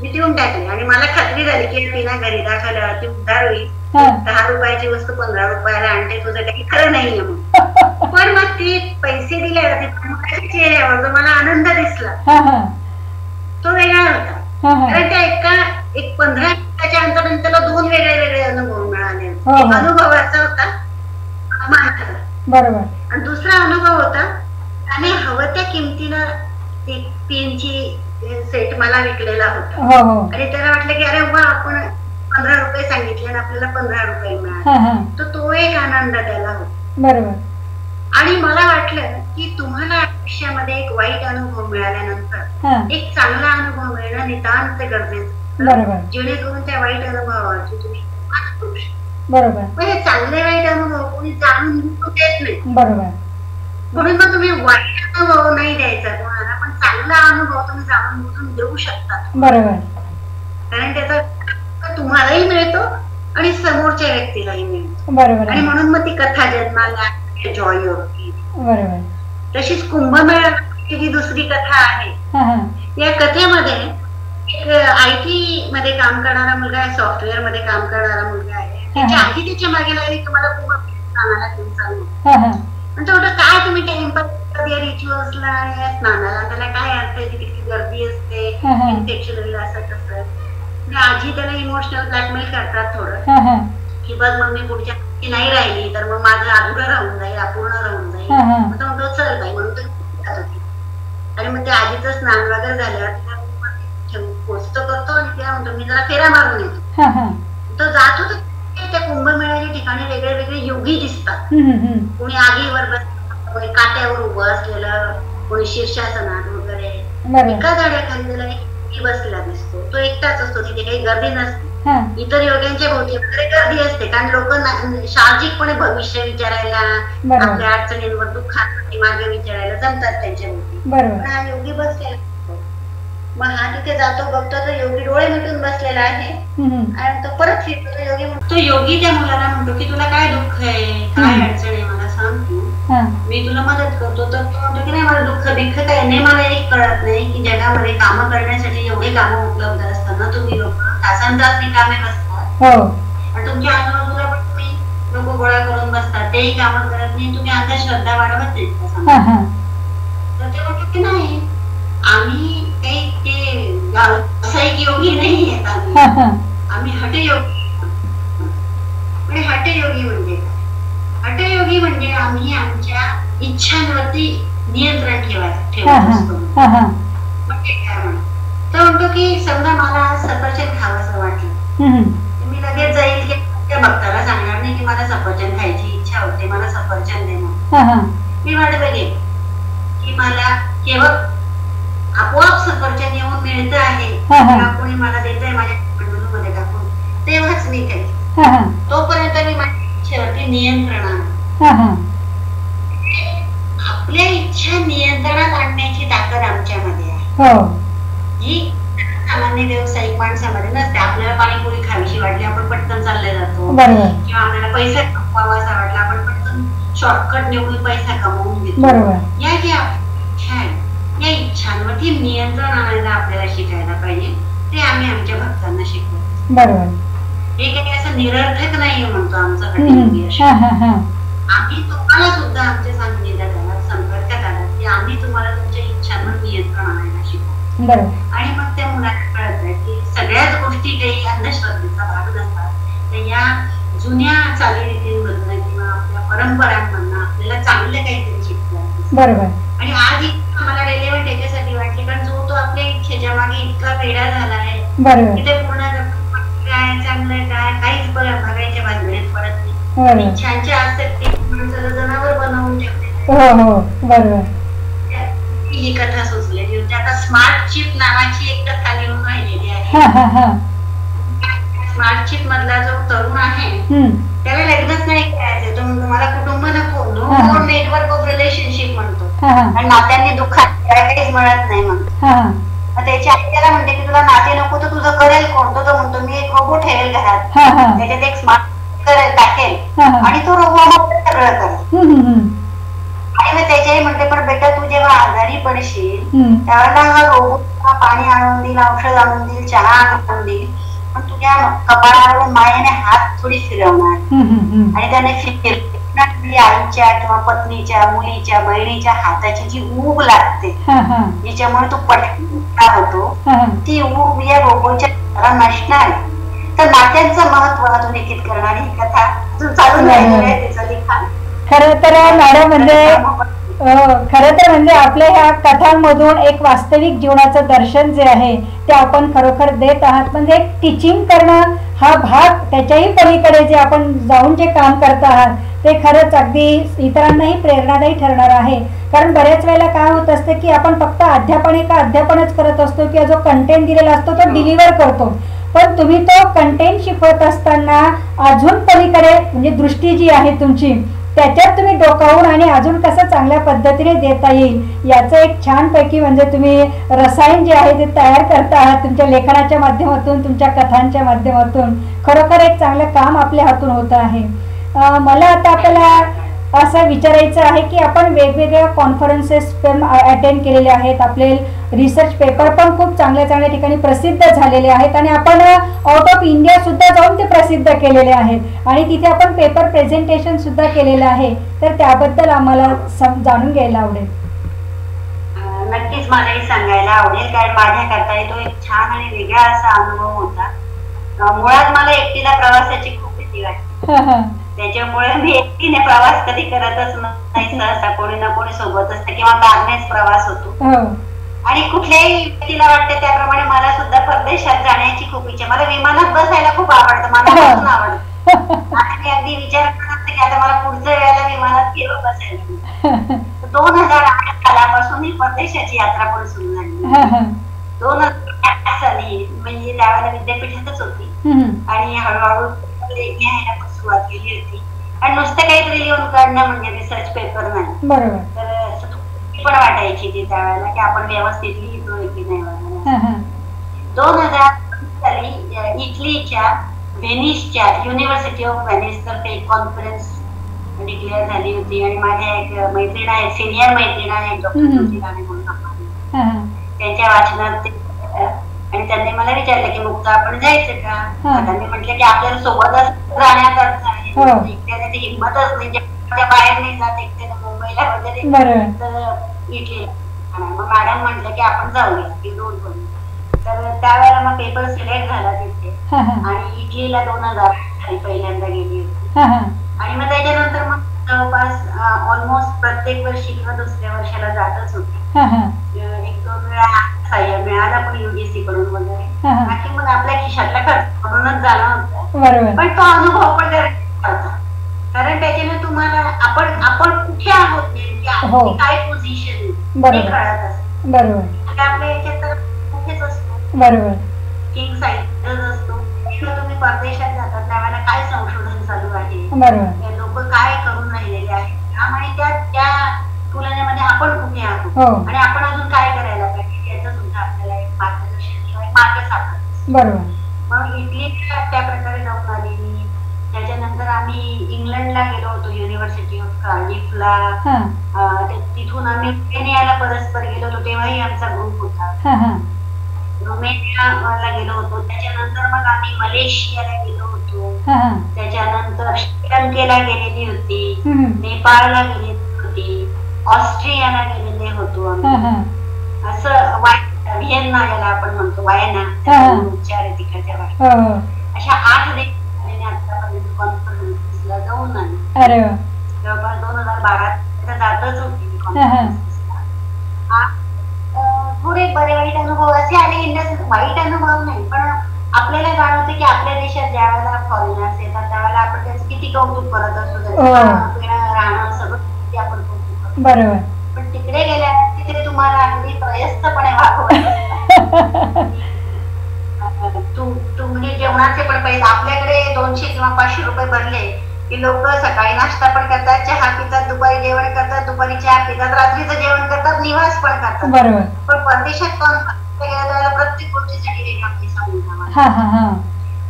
मी देऊन टाकले. आणि मला खात्री झाली की पिना घरी दाखवल्यावरती उद्धार होईल 10 रुपयाची वस्तू 15 रुपयाला आणते, तुझं काही खरं नाहीये. मग पण मग ते पैसे दिले चेहऱ्यावर जो मला आनंद दिसला तो वेगळा होता. कारण त्या एक 15 मिनिटाच्या अंतराने त्याला 2 वेगळे अनुभव मिळाले. एक अनुभवाचा होता बरोबर, आणि दुसरा अनुभव होता त्याने हवं त्या किमतीला पेनची सेट मला विकलेला होता. आणि त्याला वाटलं की अरे वा, आपण 15 रुपये सांगितले आणि आपल्याला 15 रुपये मिळाले. तो एक आनंद त्याला होता. बरोबर. आणि मला वाटलं की तुम्हाला आयुष्यामध्ये एक वाईट अनुभव मिळाल्यानंतर एक चांगला अनुभव मिळणं नितांत गरजेचं, जेणेकरून त्या वाईट अनुभवाची तुम्ही करू शकता. बरोबर. म्हणजे चांगले वाईट अनुभव कोणी जाणून देत नाही. बरोबर. म्हणून मग तुम्ही वाईट अनुभव नाही द्यायचा कोणाला, पण चांगला अनुभव तुम्ही जाणून बुजून देऊ शकता. बरोबर. कारण त्याचा तुम्हालाही मिळतो आणि समोरच्या व्यक्तीलाही मिळतो. बरोबर. आणि म्हणून मग ती कथा जन्माला जॉय होती. बरोबर. तशीच कुंभमेळ्याची जी दुसरी कथा आहे, या कथेमध्ये एक IT मध्ये काम करणारा मुलगा आहे, सॉफ्टवेअर मध्ये काम करणारा मुलगा आहे. त्याच्या आधी त्याच्या मागे लागली तुम्हाला कुंभमेळ्याला घेऊन चालू. म्हणजे काय तुम्ही टाइमपास रिच्युअल्सला या स्नानाला, त्याला काय अर्थ आहे, किती गर्दी असते, इन्फेक्शन असं तसं. आजी त्याला इमोशनल ब्लॅकमेल करतात थोडं, की बघ मग मी पुढच्या नाही राहिली तर मग माझं अधुरं राहून जाईल, अपूर्ण राहून जाईल. मग तो म्हणतो चल बाई, म्हणून होती. आणि मग त्या आजीचं स्नान वगैरे झाल्यावर पोचतो करतो आणि तिला म्हणतो मी जरा फेरा मारून येतो. तो जातो तर त्या कुंभमेळ्याच्या ठिकाणी वेगळे वेगळे योगी दिसतात. कोणी आगीवर बसलेलं, कोणी काट्यावर उभं असलेलं, कोणी शीर्षासनात वगैरे. एका झाडाखाली त्याला एक बसलेला दिसतो. तो एकटाच असतो, तिथे काही गर्दी नसते. इतर योग्यांच्या भोवती वगैरे गर्दी असते, कारण लोक साहजिकपणे भविष्य विचारायला, आपल्या अडचणींवर दुःखासाठी मार्ग विचारायला जमतात त्यांच्या भोवती. पण हा योगी बसलेला. मग हा तिथे जातो, बघतो तो योगी डोळे मिटून बसलेला आहे. आणि तो परत फिरतो. तो योगी त्या मुलाला म्हणतो की तुला काय दुःख आहे, काय अडचण आहे, मला सांग तू, मी तुला मदत करतो. तर तो म्हणतो की नाही, मला दुःख बिख काय नाही, मला एक कळत नाही की जगामध्ये कामं करण्यासाठी एवढे कामं उपलब्ध असताना तुम्ही लोक तासन तास रिकामे बसतात. आणि तुमच्या आजूबाजूला पण तुम्ही लोक गोळा करून बसतात, तेही कामं करत नाही, तुम्ही अंधश्रद्धा वाढवत नाही का सांगा. तर ते म्हणतो की नाही, आम्ही काही ते व्यावसायिक योगी नाही आहेत, आम्ही हठयोगी. म्हणजे हठयोगी म्हणजे काय? हठयोगी म्हणजे आम्ही आमच्या इच्छांवरती नियंत्रण ठेवत असतो. म्हणजे काय तो म्हणतो की समजा मला सफरचंद खावंसं वाटलं, मी लगेच जाईल की त्या भक्ताला सांगणार नाही की मला सफरचंद खायची इच्छा होते, मला सफरचंद देणार. मी वाट बघेन की मला केवळ आपोआप सफरचंद येऊन मिळतं आहे किंवा कोणी मला देत आहे माझ्या मध्ये टाकून, तेव्हाच मी काही. तोपर्यंत मी माझ्या इच्छेवरती नियंत्रण आहे. आपल्या इच्छा नियंत्रणात आणण्याची ताकद आमच्यामध्ये आहे, जी सामान्य व्यावसायिक माणसामध्ये नसते. आपल्याला पाणीपुरी खावीशी वाटली, आपण पटकन चालले जातो, किंवा आपल्याला पैसा कमवावासा वाटला, आपण पटकन शॉर्टकट निवडून पैसा कमवून घेतो. या ज्या इच्छा आहेत, या इच्छांवरती नियंत्रण आणायला आपल्याला शिकायला पाहिजे. ते आम्ही आमच्या भक्तांना शिकवतो. बरोबर. हे काही असं निरर्थक नाहीये म्हणतो आमचं हठयोगी. आम्ही तुम्हाला सुद्धा आमच्या सांगण्यात आला, संपर्कात आला की आम्ही तुम्हाला तुमच्या इच्छांवर नियंत्रण आणायला शिकवतो. आणि मग त्या मुलाला कळत की सगळ्याच गोष्टी काही अंधश्रद्धेचा भाग नसतात. तर या जुन्या चालीरीतींमधनं किंवा आपल्या परंपरांमधनं आपल्याला चांगलं काहीतरी शिकतात. बरोबर. आणि आज मला रेलेव्हंट याच्यासाठी वाटले, कारण जो तो आपल्या इच्छेच्या मागे इतका वेडा झाला आहे की ते पूर्ण काय चांगलं काय काहीच बघायच्या भानगडीत पडत नाही. इच्छांच्या आसक्ती माणसाला जनावर बनवून ठेवते. ही कथा सुचलेली होती. आता स्मार्ट चिप नावाची एक कथा लिहून राहिलेली आहे. स्मार्ट चिप मधला जो तरुण आहे त्याला लग्नच नाही करायचं, तुम्हाला कुटुंब नको, नो नेटवर्क ऑफ रिलेशनशिप म्हणतो, आणि नात्यांनी दुःखात काहीच मिळत नाही म्हणतो. त्याची आई त्याला म्हणते की तुला नाते नको तर तुझं करेल कोण? तो म्हणतो मी एक रोबोट ठेवेल घरात, त्याच्यात एक स्मार्ट टाकेल आणि तो रोबोट सगळं करेल. आणि मग त्याच्याही म्हणते पण बेटा तू जेव्हा आजारी पडशील त्यावेळेला हा रोबोट पाणी आणून देईल, औषध आणून देईल, चहा आणून देईल, पण तुझ्या कपाळावर मायेने हात थोडी फिरवणार आणि त्याने आईच्या किंवा पत्नीच्या, मुलीच्या, बहिणीच्या हाताची जी ऊब लागते, जिच्यामुळे तू पटकन होतो, ती ऊब या रोबोच्या नसणार. तर नात्यांचं महत्व अधोरेखित करणारी ही कथा अजून चालून राहिलेली आहे त्याचं लिखाण. खरं तर मॅडम म्हणजे आपल्या ह्या कथांमधून एक वास्तविक जीवनाचं दर्शन जे आहे ते आपण खरोखर देत आहात. म्हणजे एक टीचिंग करणं हा भाग, त्याच्याही पलीकडे जे आपण जाऊन जे काम करत आहात ते खरंच अगदी इतरांनाही प्रेरणादायी ठरणार आहे. कारण बऱ्याच वेळेला काय होत असतं की आपण फक्त अध्यापनच करत असतो किंवा जो कंटेंट दिलेला असतो तो डिलिव्हर करतो, पण तुम्ही तो कंटेंट शिकवत असताना अजून पलीकडे म्हणजे दृष्टी जी आहे तुमची त्याच्यात तुम्ही डोकावून आणि अजून कसं चांगल्या पद्धतीने देता येईल याचं एक छानपैकी म्हणजे तुम्ही रसायन जे आहे ते तयार करता आहात तुमच्या लेखनाच्या माध्यमातून, तुमच्या कथांच्या माध्यमातून. खरोखर एक चांगलं काम आपल्या हातून होतं आहे. मला आता आपल्याला असं विचारायचं आहे की आपण वेगवेगळ्या कॉन्फरन्सेस पण अटेंड केलेले आहेत, आपले रिसर्च पेपर पण खूप चांगल्या चांगल्या ठिकाणी प्रसिद्ध झालेले आहेत आणि आपण आउट ऑफ इंडिया सुद्धा जाऊन ते प्रसिद्ध केलेले आहेत आणि तिथे आपण पेपर प्रेझेंटेशन सुद्धा केलेलं आहे. तर त्याबद्दल आम्हाला जाणून घ्यायला आवडेल. नक्कीच मलाही सांगायला आवडेल, कारण माझ्याकरता तो एक छान आणि वेगळा असा अनुभव होता. मुळात मला एकटीला प्रवासाची खूप भीती वाटते, त्याच्यामुळे मी एकटीने प्रवास कधी करतच नाही. सहसा कोणी ना कोणी सोबत असतं किंवा कारनेच प्रवास होतो. आणि कुठल्याही व्यक्तीला वाटतं त्याप्रमाणे मला सुद्धा परदेशात जाण्याची खूप इच्छा. मला विमानात बसायला खूप आवडतं, मनापासून आवडतं. आणि अगदी विचार करत की आता मला पुढच्या वेळेला विमानात केव्हा बसायला. 2008 सालापासून ही परदेशाची यात्रा पण सुरू झाली. 2008 साली म्हणजे त्यावेळेला विद्यापीठातच होती आणि हळूहळू लिहायला पण सुरुवात केली होती. आणि नुसतं काहीतरी लिहून काढणं म्हणजे रिसर्च पेपर नाही, तर पण वाटायची ती त्यावेळेला की आपण व्यवस्थित लिहितोय की नाही वगैरे. 2000 साली इटलीच्या व्हेनिसच्या युनिव्हर्सिटी ऑफ व्हेनिस तर्फे एक कॉन्फरन्स डिक्लेअर झाली होती आणि माझ्या एक मैत्रीण आहे, सिनियर मैत्रीण आहे, त्यांच्या वाचनात ते आणि त्यांनी मला विचारलं की मुक्ता आपण जायचं का. त्यांनी म्हटलं की आपल्याला सोबतच राहण्यात अर्थ आहे, एकट्याने ती हिंमतच म्हणजे बाहेर नाही जात एकट्याने मुंबईला वगैरे, तर इटलीला. मग मॅडम म्हटलं की आपण जाऊया की 2 करून. तर त्यावेळेला मग पेपर सिलेक्ट झाला तिथे आणि इटलीला 2000 साली पहिल्यांदा गेली होती. आणि मग त्याच्यानंतर मग जवळपास ऑलमोस्ट प्रत्येक वर्षी किंवा दुसऱ्या वर्षाला जातच होते. 1-2 वेळा सहाय्य मिळाला पण युजीसी कडून वगैरे, बाकी मग आपल्या खिशातला खर्च म्हणूनच जाणं होतं. पण तो अनुभव पण गरजेचा होता, कारण त्याच्याने तुम्हाला आपण कुठे आहोत नेमकी, काय पोझिशन हे कळत असतं. आपल्या याच्यात तर कुठेच असतो, किंग साईडच असतो. तुम्ही परदेशात जातात त्यावेळेला काय संशोधन चालू आहे, लोक काय करून राहिलेले आहेत आणि त्या तुलनेमध्ये आपण कुठे आहोत आणि आपण अजून काय करायला पाहिजे याचं सुद्धा आपल्याला एक मार्गदर्शन किंवा एक मार्ग सापडतो. मग इटलीला त्या प्रकारे जाऊन आली मी. त्याच्यानंतर आम्ही इंग्लंडला गेलो होतो, युनिव्हर्सिटी ऑफ कार्डिफला. तिथून आम्ही रोमेनियाला परस्पर गेलो होतो, तेव्हाही आमचा ग्रुप होता. रोमेनियाला गेलो होतो. त्याच्यानंतर मग आम्ही मलेशियाला गेलो होतो. त्याच्यानंतर श्रीलंकेला गेलेली होती, नेपाळला गेलेली होती, ऑस्ट्रियाला गेलेले होतो आम्ही. असं व्हिएन्ना ज्याला आपण म्हणतो, वायना उच्चार आहे तिकडच्या भाषेत, अशा 8 देशांनी आतापर्यंत कॉन्फरन्सला जाऊन आले. जवळपास 2012 जातच होती कॉन्फरन्सला. थोडे बरे वाईट अनुभव असे आले, वाईट अनुभव नाही पण आपल्याला जाणवते की आपल्या देशात ज्या वेळेला फॉरेनर्स येतात त्यावेळेला आपण त्याचं किती कौतुक करत असतो, राहणं सगळं किती आपण कौतुक करतो. पण तिकडे गेल्यानंतर तिथे तुम्हाला अगदी प्रयस्तपणे वागवत तुम्ही जेवणाचे पण पैसे आपल्याकडे 200 किंवा 500 रुपये भरले की लोक सकाळी नाश्ता पण करतात, चहा पितात, दुपारी जेवण करतात, दुपारी चहा पितात, रात्रीचं जेवण करतात, निवास पण करतात. पण परदेशात गेल्या प्रत्येक गोष्टीसाठी वेगळा पैसा मिळणार.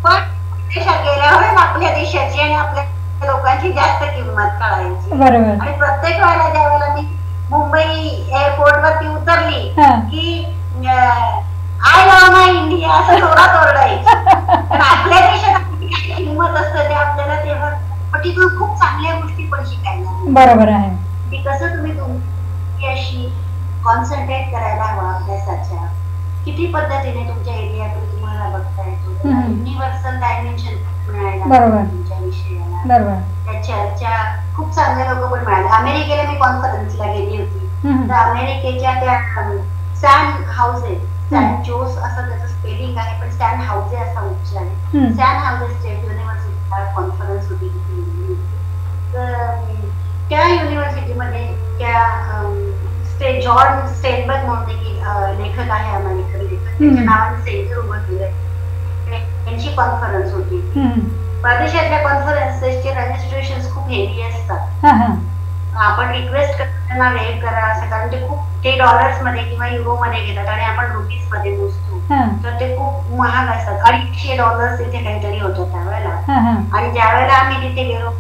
पण परदेशात गेल्यावर आपल्या देशाची आणि आपल्या लोकांची जास्त किंमत कळायची. आणि प्रत्येक वेळेला ज्या वेळेला मी मुंबई एअरपोर्ट वरती उतरली की आय लव्ह माय इंडिया असं जोरात ओरडायची. पण आपल्या देशात हिंमत असतं ते आपल्याला तेव्हा, पण तिथून खूप चांगल्या गोष्टी पण शिकायला. बरोबर आहे. की कसं तुम्ही तुमची अशी कॉन्सन्ट्रेट करायला हवा अभ्यासाच्या, किती पद्धतीने तुमच्या एरियाकडे तुम्हाला बघता येतो, युनिव्हर्सल डायमेन्शन मिळायला तुमच्या विषयाला. बरोबर. त्या चर्चा खूप चांगले लोक पण मिळाले. अमेरिकेला मी कॉन्फरन्सला गेली होती, तर अमेरिकेच्या त्या सॅन हाऊजे, सॅन जोस असं त्याचं स्पेलिंग आहे, पण सॅन हाऊजे असा उच्चार आहे. सॅन हाऊजे स्टेट युनिव्हर्सिटीला कॉन्फरन्स होती तिथे. तर त्या युनिव्हर्सिटीमध्ये त्या जॉर्ज स्टेनबर्ग म्हणून एक लेखक आहे, अमेरिकन लेखक, त्याच्या नावाने सेंटर उभं केलंय, त्यांची कॉन्फरन्स होती. परदेशातल्या कॉन्फरन्सेसचे रजिस्ट्रेशन खूप हेवी असतात. आपण रिक्वेस्ट करताना वेळ करा असं, कारण ते खूप ते डॉलर्स मध्ये किंवा युरो मध्ये घेतात आणि आपण रुपीज मध्ये मोजतो, तर ते खूप महाग असतात. $250 इथे काहीतरी होतं त्यावेळेला. आणि ज्या वेळेला आम्ही तिथे गेलो,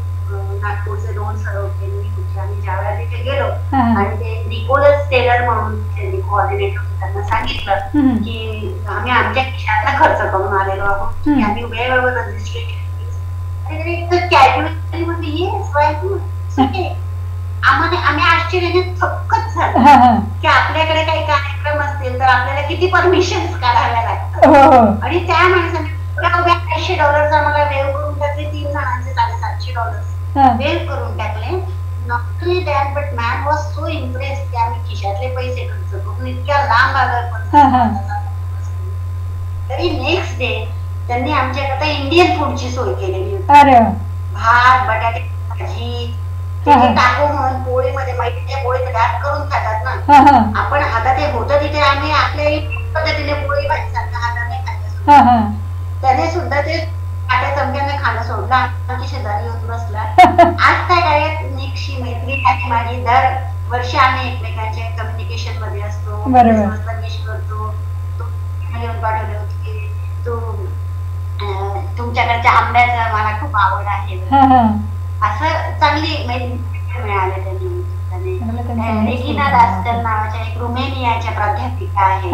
नागपूरचे 2 सर होते, मी होते, आम्ही ज्या वेळेला तिथे गेलो आणि ते निकोलस टेलर म्हणून त्यांनी कोऑर्डिनेटर त्यांना सांगितलं की आम्ही आमच्या खिशातला खर्च करून आलेलो आहोत, की आम्ही वेळेवर रजिस्ट्रेशन कॅल्क्युलेशन मध्ये येस आम्ही आश्चर्याने थक्कच झालो की आपल्याकडे काही कार्यक्रम असतील तर आपल्याला किती परमिशन्स काढाव्या लागतात. आणि त्या माणसाने $500 आम्हाला वेव करून टाकले, 3 जणांचे $750 वेव करून टाकले. Not only that but man was so impressed की आम्ही खिशातले पैसे खर्च करून इतक्या लांब आलो. तरी नेक्स्ट डे त्यांनी आमच्याकरता इंडियन फूडची सोय केलेली होती. भात, बटाटे भाजी, टाकू म्हणून पोळीमध्ये मैद्याच्या पोळीत रॅप करून खातात ना. आपण आता ते होतं तिथे आम्ही आपल्या पद्धतीने पोळी भाजी सारखं हाताने खायचं, त्याने सुद्धा ते काट्या चमक्याने खाणं सोडलं. आमची शेजारी होत बसला. आज त्या काळात निकशी मैत्री आहे माझी. दर वर्षी आम्ही एकमेकांच्या कम्युनिकेशन मध्ये असतो, विश करतो. तो लिहून पाठवले होते की तुमच्याकडच्या आंब्याचं मला खूप आवड आहे, असं चांगली मैत्री मिळाली त्यांनी. रेगिना दास्टन नावाच्या एक रुमेनियाच्या प्राध्यापिका आहे,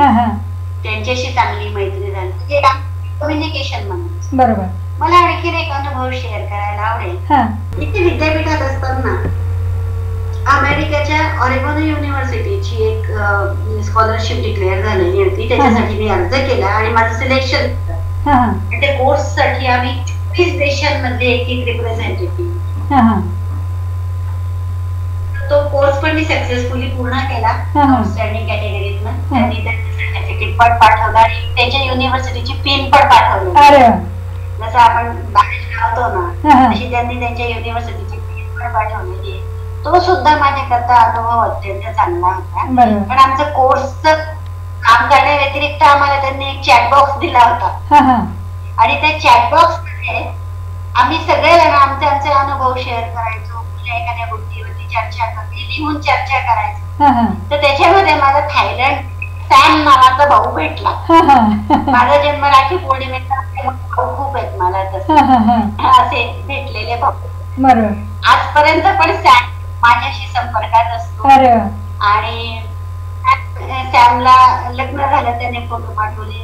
त्यांच्याशी चांगली मैत्री झाली, कम्युनिकेशन म्हणून. बरोबर. मला आणखीन एक अनुभव शेअर करायला आवडेल. इथे विद्यापीठात असताना अमेरिकेच्या ऑरेगॉन युनिव्हर्सिटीची एक स्कॉलरशिप डिक्लेअर झालेली होती, त्याच्यासाठी मी अर्ज केला आणि माझं सिलेक्शन. त्या कोर्स साठी आम्ही 24 देशांमध्ये एक रिप्रेझेंटेटिव्ह. तो कोर्स पण मी सक्सेसफुली पूर्ण केला आउटस्टँडिंग कॅटेगरीत. त्यांनी त्याचं सर्टिफिकेट पण पाठवलं आणि त्याच्या युनिव्हर्सिटीची पिन पण पाठवली. जसं आपण बाहेर लावतो ना, तशी त्यांनी त्यांच्या युनिव्हर्सिटीची पिन पण पाठवलेली. तो सुद्धा माझ्याकरता अनुभव अत्यंत चांगला होता. पण आमचं कोर्सचं काम करण्या व्यतिरिक्त आम्हाला त्यांनी एक चॅटबॉक्स दिला होता आणि त्या चॅटबॉक्स मध्ये आम्ही सगळेजण आमचे अनुभव शेअर करायचो, एखाद्या गोष्टीवरती चर्चा करते, लिहून चर्चा करायचो. तर त्याच्यामध्ये मला थायलंड सॅम नावाचा भाऊ भेटला. माझा जन्म राखी पौर्णिमेचा, भाऊ खूप आहेत मला तसं असे भेटलेले भाऊ. आजपर्यंत पण सॅम माझ्याशी संपर्कात असतो आणि सॅमला लग्न झालं, त्याने फोटो पाठवले.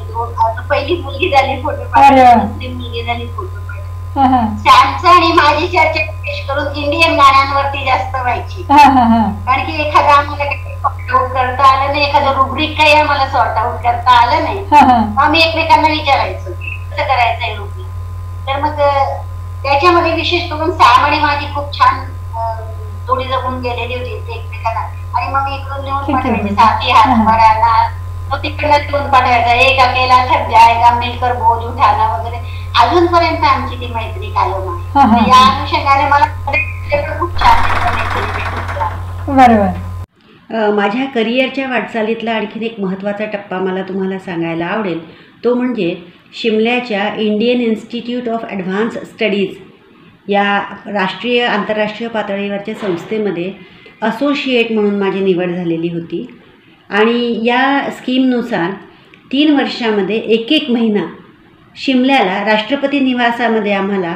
पहिली मुलगी झाली फोटो पाठवले, दुसरी मुलगी झाली फोटो पाठवले. सॅमचं आणि माझी चर्चा विशेष करून इंडियन गाण्यांवरती जास्त व्हायची, कारण की एखादा आम्हाला सॉर्ट आउट करता आलं नाही, एखादं रुब्रिक काही आम्हाला सॉर्ट आउट करता आलं नाही, आम्ही एकमेकांना विचारायचो कसं करायचंय रुब्रिक. तर मग त्याच्यामध्ये विशेष करून सॅम आणि माझी खूप छान जोडी जमून गेलेली होती एकमेकांना. आणि मग इकडून लिहून पाठवायचे, साथी हात बढ़ाना, तो तिकडनं लिहून पाठवायचा, एक अकेला थक जाएगा मिलकर बोझ उठाना वगैरे. अजूनपर्यंत आमची ती मैत्री कायम आहे. या अनुषंगाने मला खूप छान मैत्री. बरोबर. माझ्या करिअरच्या वाटचालीतला आणखीन एक महत्त्वाचा टप्पा मला तुम्हाला सांगायला आवडेल, तो म्हणजे शिमल्याच्या Indian institute of advance studies या राष्ट्रीय आंतरराष्ट्रीय पातळीवरच्या संस्थेमध्ये असोसिएट म्हणून माझी निवड झालेली होती. आणि या स्कीमनुसार 3 वर्षामध्ये एक महिना शिमल्याला राष्ट्रपती निवासामध्ये आम्हाला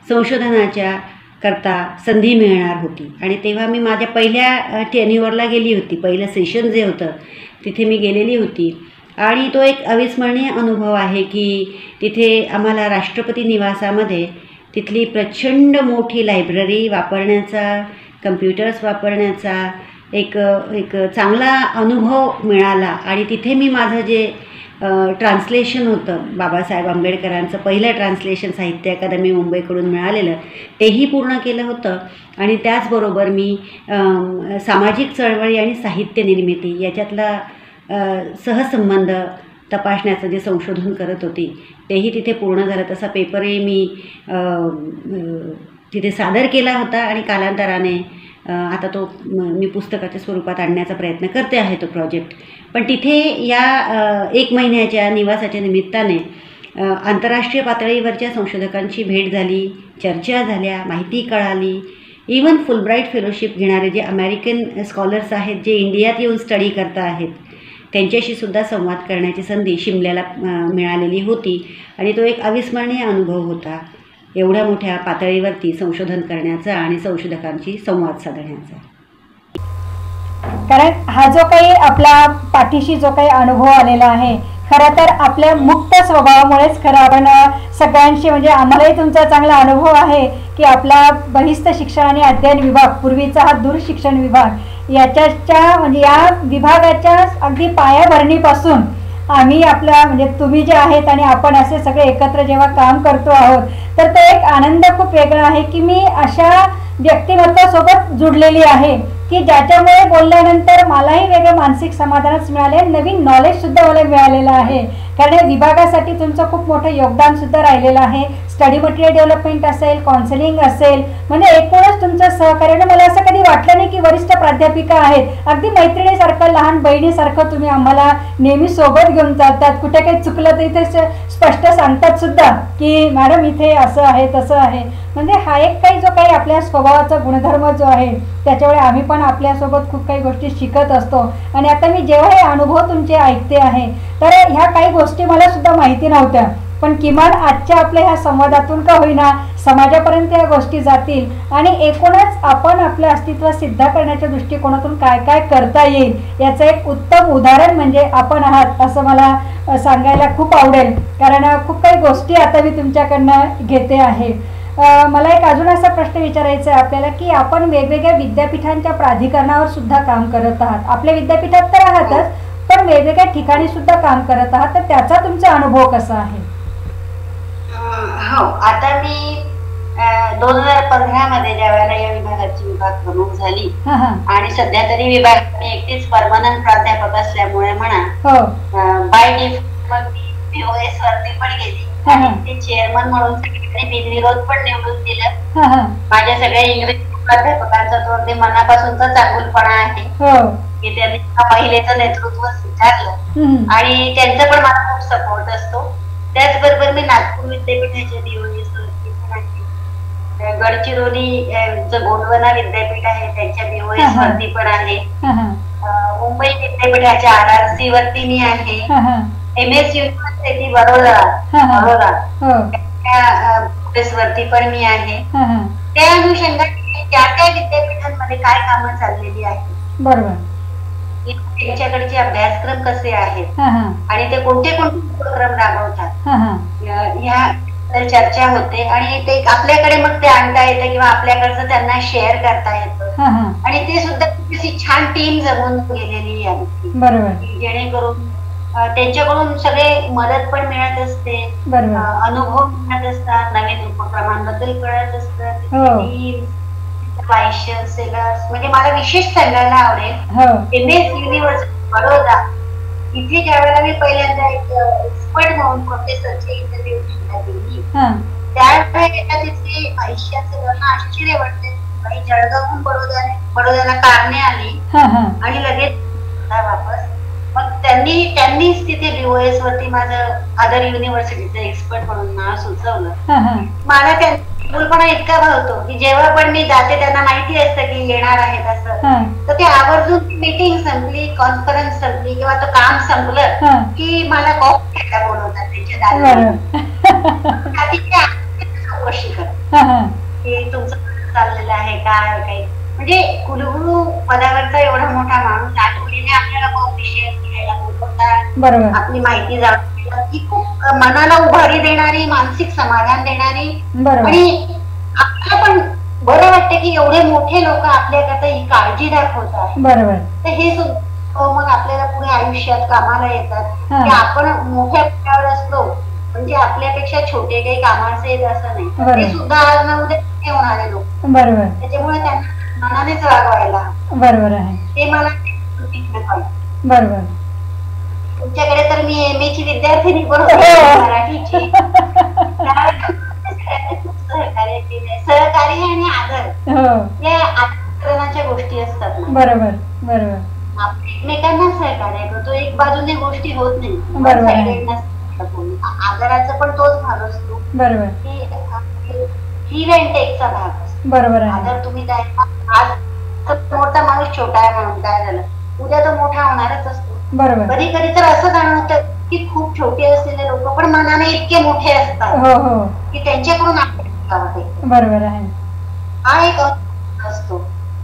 संशोधनाच्या करता संधी मिळणार होती. आणि तेव्हा मी माझ्या पहिल्या टेन्युअरला गेली होती, पहिलं सेशन जे होतं तिथे मी गेलेली होती. आणि तो एक अविस्मरणीय अनुभव आहे की तिथे आम्हाला राष्ट्रपती निवासामध्ये तिथली प्रचंड मोठी लायब्ररी वापरण्याचा, कम्प्युटर्स वापरण्याचा एक चांगला अनुभव मिळाला. आणि तिथे मी माझं जे ट्रान्सलेशन होतं बाबासाहेब आंबेडकरांचं पहिलं ट्रान्सलेशन साहित्य अकादमी मुंबईकडून मिळालेलं तेही पूर्ण केलं होतं. आणि त्याचबरोबर मी सामाजिक चळवळी आणि साहित्य निर्मिती याच्यातला सहसंबंध तपासण्याचं जे संशोधन करत होती तेही तिथे पूर्ण झालं. तसा पेपरही मी तिथे सादर केला होता आणि कालांतराने आता तो मी पुस्तकाच्या स्वरूपात आणण्याचा प्रयत्न करते आहे तो प्रोजेक्ट. पण तिथे या 1 महिन्याच्या निवासाच्या निमित्ताने आंतरराष्ट्रीय पातळीवरच्या संशोधकांची भेट झाली, चर्चा झाल्या, माहिती कळाली. इवन फुलब्राईट फेलोशिप घेणारे जे अमेरिकन स्कॉलर्स आहेत जे इंडियात येऊन स्टडी करता आहेत त्यांच्याशी सुद्धा संवाद करण्याची संधी शिमल्याला मिळालेली होती. आणि तो एक अविस्मरणीय अनुभव होता एवढ्या मोठ्या पातळीवरती संशोधन करण्याचा आणि संशोधकांशी संवाद साधण्याचा. कारण हा जो काही आपला पाठीशी जो काही अनुभव आलेला आहे खरं तर आपल्या मुक्त स्वभावामुळेच खरं आपण सगळ्यांशी म्हणजे आम्हालाही तुमचा चांगला अनुभव आहे की आपला बहिस्थ शिक्षण आणि अध्ययन विभाग पूर्वीचा हा दूर शिक्षण विभाग याच्या म्हणजे या विभागाच्या अगदी पायाभरणीपासून आम्ही आपला म्हणजे तुम्ही जे आहेत आणि आपण असे सगळे एकत्र जेव्हा काम करतो आहोत तर तो एक आनंद खूप वेगळा आहे की मी अशा व्यक्तिमत्वासोबत जुडलेली आहे की ज्याच्यामुळे बोलल्यानंतर मलाही वेगळं मानसिक समाधानच मिळाले, नवीन नॉलेजसुद्धा मला मिळालेलं आहे. कारण या विभागासाठी तुमचं खूप मोठं योगदानसुद्धा राहिलेलं आहे. स्टडी मटेरियल डेव्हलपमेंट असेल, काउन्सिलिंग असेल, म्हणजे एकूणच तुमचं सहकार्याने मला असं कधी वाटलं नाही की वरिष्ठ प्राध्यापिका आहेत, अगदी मैत्रिणीसारखं लहान बहिणीसारखं तुम्ही आम्हाला नेहमी सोबत घेऊन जातात. कुठे काही चुकलं तर इथे स्पष्ट सांगतात सुद्धा की मॅडम इथे असं आहे तसं आहे. म्हणजे हा एक काही जो काही आपल्या स्वभावाचा गुणधर्म जो आहे त्याच्यामुळे आम्ही पण आपल्यासोबत खूप काही गोष्टी शिकत असतो. आणि आता मी जेव्हा हे अनुभव तुमचे ऐकते आहे तर ह्या काही गोष्टी मला सुद्धा माहिती नव्हत्या, पण किमान आजच्या आपल्या ह्या संवादातून का होईना समाजापर्यंत या गोष्टी जातील आणि एकूणच आपण आपलं अस्तित्व सिद्ध करण्याच्या दृष्टिकोनातून काय काय करता येईल याचं एक उत्तम उदाहरण म्हणजे आपण आहात असं मला सांगायला खूप आवडेल. कारण खूप काही गोष्टी आता मी तुमच्याकडनं घेते आहे. मला एक अजून असा प्रश्न विचारायचा आहे आपल्याला की आपण वेगवेगळ्या विद्यापीठांच्या प्राधिकरणावर सुद्धा काम करत आहात. आपल्या विद्यापीठात तर आहातच पण वेगवेगळ्या ठिकाणी सुद्धा काम करत आहात, तर त्याचा तुमचा अनुभव कसा आहे? हो, आता मी 2015 मध्ये ज्या वेळेला या विभागाची विभाग प्रमुख झाली आणि सध्या तरी विभाग मी एकटीच परमनंट प्राध्यापक असल्यामुळे म्हणा बाय डिफॉल्ट मग मी POS वरती पण गेली आणि ते चेअरमन म्हणून बिनविरोध पण निवडून दिलं. माझ्या सगळ्या इंग्रजी प्राध्यापकांचा तो अगदी मनापासूनचा चांगुलपणा आहे की त्यांनी महिलेचं नेतृत्व स्वीकारलं आणि त्यांचा पण मला खूप सपोर्ट असतो. त्याचबरोबर मी नागपूर विद्यापीठाच्या BOS वरती पण आहे, गडचिरोली गोंडवाना विद्यापीठ आहे त्याच्या BOS वरती पण आहे, मुंबई विद्यापीठाच्या RRC वरती मी आहे, MS युनिव्हर्सिटी बरोदा वरती पण मी आहे. त्या अनुषंगाने त्या त्या विद्यापीठांमध्ये काय कामं चाललेली आहेत, बरोबर त्यांच्याकडचे अभ्यासक्रम कसे आहेत आणि ते कोणते कोणते उपक्रम राबवतात ह्या चर्चा होते आणि ते आपल्याकडे मग ते आणता येतं किंवा आपल्याकडचं त्यांना शेअर करता येतं आणि ते सुद्धा छान टीम जमून गेलेली आहे जेणेकरून त्यांच्याकडून सगळे मदत पण मिळत असते, अनुभव मिळत असतात, नवीन उपक्रमांबद्दल कळत असतात. म्हणजे मला विशेष सांगायला आवडेल MS युनिव्हर्सिटी बडोदा इथे ज्या वेळेला मी पहिल्यांदा एक एक्सपर्ट म्हणून प्रोफेसरची इंटरव्ह्यू दिली त्यावेळेला तिथे आयुष्याचं आश्चर्य वाटते. काही जळगावहून बडोद्याला कारणे आली आणि लगेच वापस मग त्यांनीच तिथे BOS वरती माझं अदर युनिव्हर्सिटीचं एक्सपर्ट म्हणून नाव सुचवलं. मला त्यांना इतका भावतो की जेव्हा पण मी जाते त्यांना माहिती असतं की येणार आहेत असं, तर ते आवर्जून मीटिंग संपली, कॉन्फरन्स संपली किंवा तो काम संपलं की मला कॉफी घ्यायला बोलवतात त्यांच्या चौकशी करतात की तुमचं चाललेलं आहे काय काही. म्हणजे कुलगुरू पदावरचा एवढा मोठा माणूस आठवणीने आपल्याला कॉफी शेअर करायला बोलवतात बरोबर, आपली माहिती जाणून की खूप मनाला उभारी देणारी, मानसिक समाधान देणारी, बरोबर, आणि आपल्याला पण बरं वाटतं की एवढे मोठे लोक आपल्याकरता ही काळजी दाखवत आहेत. बरोबर, तर हे सुद्धा मग आपल्याला पुढे आयुष्यात कामाला येतात हा. की आपण मोठ्या पदावर असलो म्हणजे आपल्यापेक्षा छोटे काही कामाचे आहेत असं नाही, बरोबर. ते सुद्धा आज ना उद्या मोठे होणारे लोक, बरोबर, त्याच्यामुळे त्यांना मनानेच वागवायला, बरोबर आहे, ते मला शिकलं पाहिजे. बरोबर. तुमच्याकडे तर मी MA ची विद्यार्थिनी पण हो. होते मराठीची. सहकार्य केले, सहकार्य आणि आदर हो, या आदराच्या गोष्टी असतात ना. बरोबर, बरोबर, आपण एकमेकांना सहकार्य करतो, एक बाजूने गोष्टी होत नाही. बरोबर आहे. One-sided नसतं कोणी. आदराचा पण तोच भाग असतो बरोबर, की गिव्ह अँड टेकचा भाग असतो. बरोबर आहे, आदर तुम्ही द्यायला, आज तर मोठा माणूस छोटा आहे म्हणून काय झालं, उद्या तो मोठा होणारच असतो. बरोबर, कधी कधी तर असं जाणवतं की खूप छोटे असलेले लोक पण मनाने इतके मोठे असतात हो, हो, की त्यांच्याकडून आपण शिकावं ते. बरोबर आहे, हा एक असतो,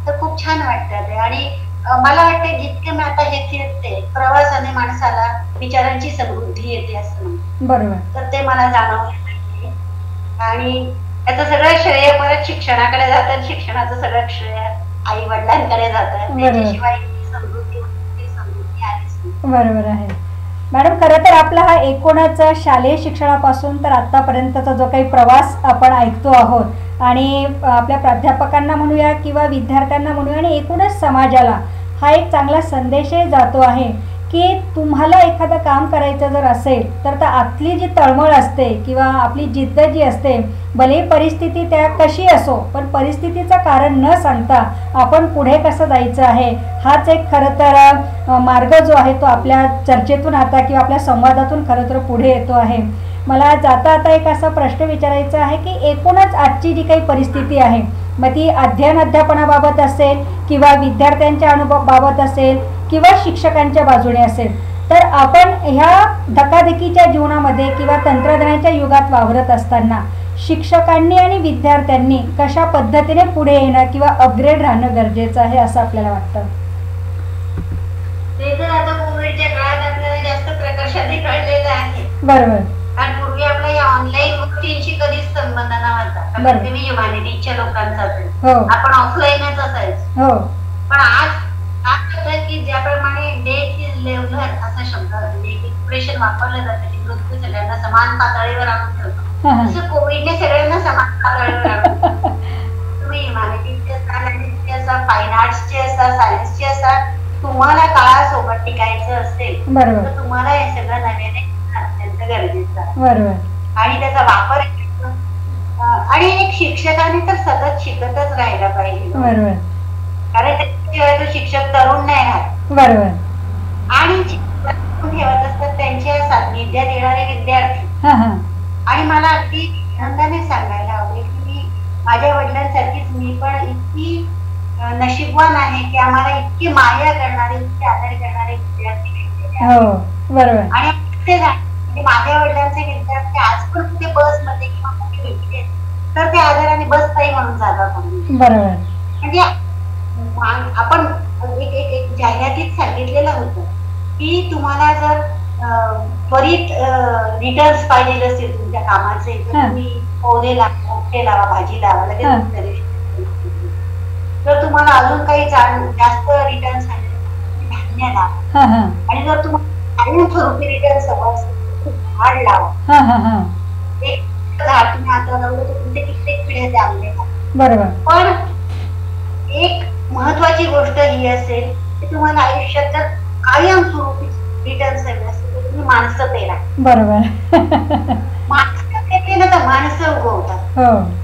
तर खूप छान वाटतं ते. आणि मला वाटतं जितके मी आता हे फिरते, प्रवासाने माणसाला विचारांची समृद्धी येते असं म्हणतात. बरोबर, तर ते मला जाणवलं पाहिजे. आणि त्याचं सगळं श्रेय परत शिक्षणाकडे जातं, शिक्षणाचं सगळं श्रेय आई वडिलांकडे जातं. त्याच्याशिवाय समृद्धी आलीच नाही. बरोबर आहे. मॅडम, खरं तर आपला हा एकूणच शालेय शिक्षणापासून तर आतापर्यंतचा जो काही प्रवास आपण ऐकतो आहोत आणि आपल्या प्राध्यापकांना म्हणूया किंवा विद्यार्थ्यांना म्हणूया आणि एकूणच समाजाला हा एक चांगला संदेशही जातो आहे की तुम्हाला एखादं काम करायचं जर असेल तर आतली जी तळमळ असते किंवा आपली जिद्द जी असते, भलेही परिस्थिती त्या कशी असो, पण परिस्थितीचं कारण न सांगता आपण पुढे कसं जायचं आहे हाच एक खरं तर मार्ग जो आहे तो आपल्या चर्चेतून आता किंवा आपल्या संवादातून खरं तर पुढे येतो आहे. मला जाता आता एक असा प्रश्न विचारायचा आहे की एकूणच आजची जी काही परिस्थिती आहे, मग ती अध्यापनाबाबत असेल किंवा विद्यार्थ्यांच्या अनुभवाबाबत असेल किंवा शिक्षकांच्या बाजूने असेल, तर आपण ह्या धकाधकीच्या जीवनामध्ये किंवा तंत्रज्ञानाच्या युगात वावरत असताना शिक्षकांनी आणि विद्यार्थ्यांनी कशा पद्धतीने पुढे येणं किंवा अपग्रेड राहणं गरजेचं आहे असं आपल्याला वाटतं? ते तर आता कोविडच्या काळात आपल्याला जास्त प्रकर्षाने कळलेलं आहे. बरोबर, कारण पूर्वी आपला या ऑनलाईन गोष्टींशी कधीच संबंध नव्हता. मी ह्युमॅनिटीच्या लोकांचा हो, आपण ऑफलाईनच असायचो. हो, पण आज होतं की ज्याप्रमाणे डेट इज लेव्हलर असा शब्द एक एक्सप्रेशन वापरलं जातं की पृथ्वी सगळ्यांना समान पातळीवर आणून ठेवतो, तसं कोविडने सगळ्यांना समान पातळीवर आणून ठेवतो. तुम्ही ह्युमॅनिटीचे असता, लँग्वेजचे असता, फाईन आर्ट्सचे असता, सायन्सचे असता, तुम्हाला काळासोबत टिकायचं असेल तर तुम्हाला हे सगळं नव्याने अत्यंत गरजेचं आहे. बरोबर, आणि त्याचा वापर आणि एक शिक्षकाने तर सतत शिकतच राहायला पाहिजे. बरोबर, कारण त्याच्याशिवाय तो शिक्षक तरुण नाही राहत. बरोबर, आणि ठेवत असतात त्यांच्या सान्निध्यात येणारे विद्यार्थी. आणि मला अगदी आनंदाने सांगायला आवडेल की मी माझ्या वडिलांसारखीच मी पण इतकी नशीबवान आहे की आम्हाला इतकी माया करणारे, इतके आदर करणारे विद्यार्थी भेटलेले आहेत. आणि ते म्हणजे माझ्या वडिलांचे विद्यार्थी आज पण कुठे बसमध्ये किंवा कुठे भेटले तर ते आदराने बसताही म्हणून जागा करून. बरोबर, म्हणजे आपण एक जाहिरातीत सांगितलेलं होतं की तुम्हाला जर त्वरित रिटर्न्स पाहिजे असतील तुमच्या कामाचे तर तुम्ही पौधे लावा, मोठे लावा, भाजी लावा, लगेच जर तुम्हाला अजून काही जास्त रिटर्न्स धान्य लावा. आणि जर तुम्हाला कायमस्वरूपी रिटर्न्स हवं असेल झाड लावा. एक झाड तुम्ही आता लावलं तर तुमचे कित्येक पिढ्या चांगले. बरोबर, पण एक महत्वाची गोष्ट ही असेल की तुम्हाला आयुष्यात जर कायमस्वरूपी रिटर्न्स हवे असेल तर तुम्ही माणसं पेरा. बरोबर, माणसं पेरली ना तर माणसं उगवतात.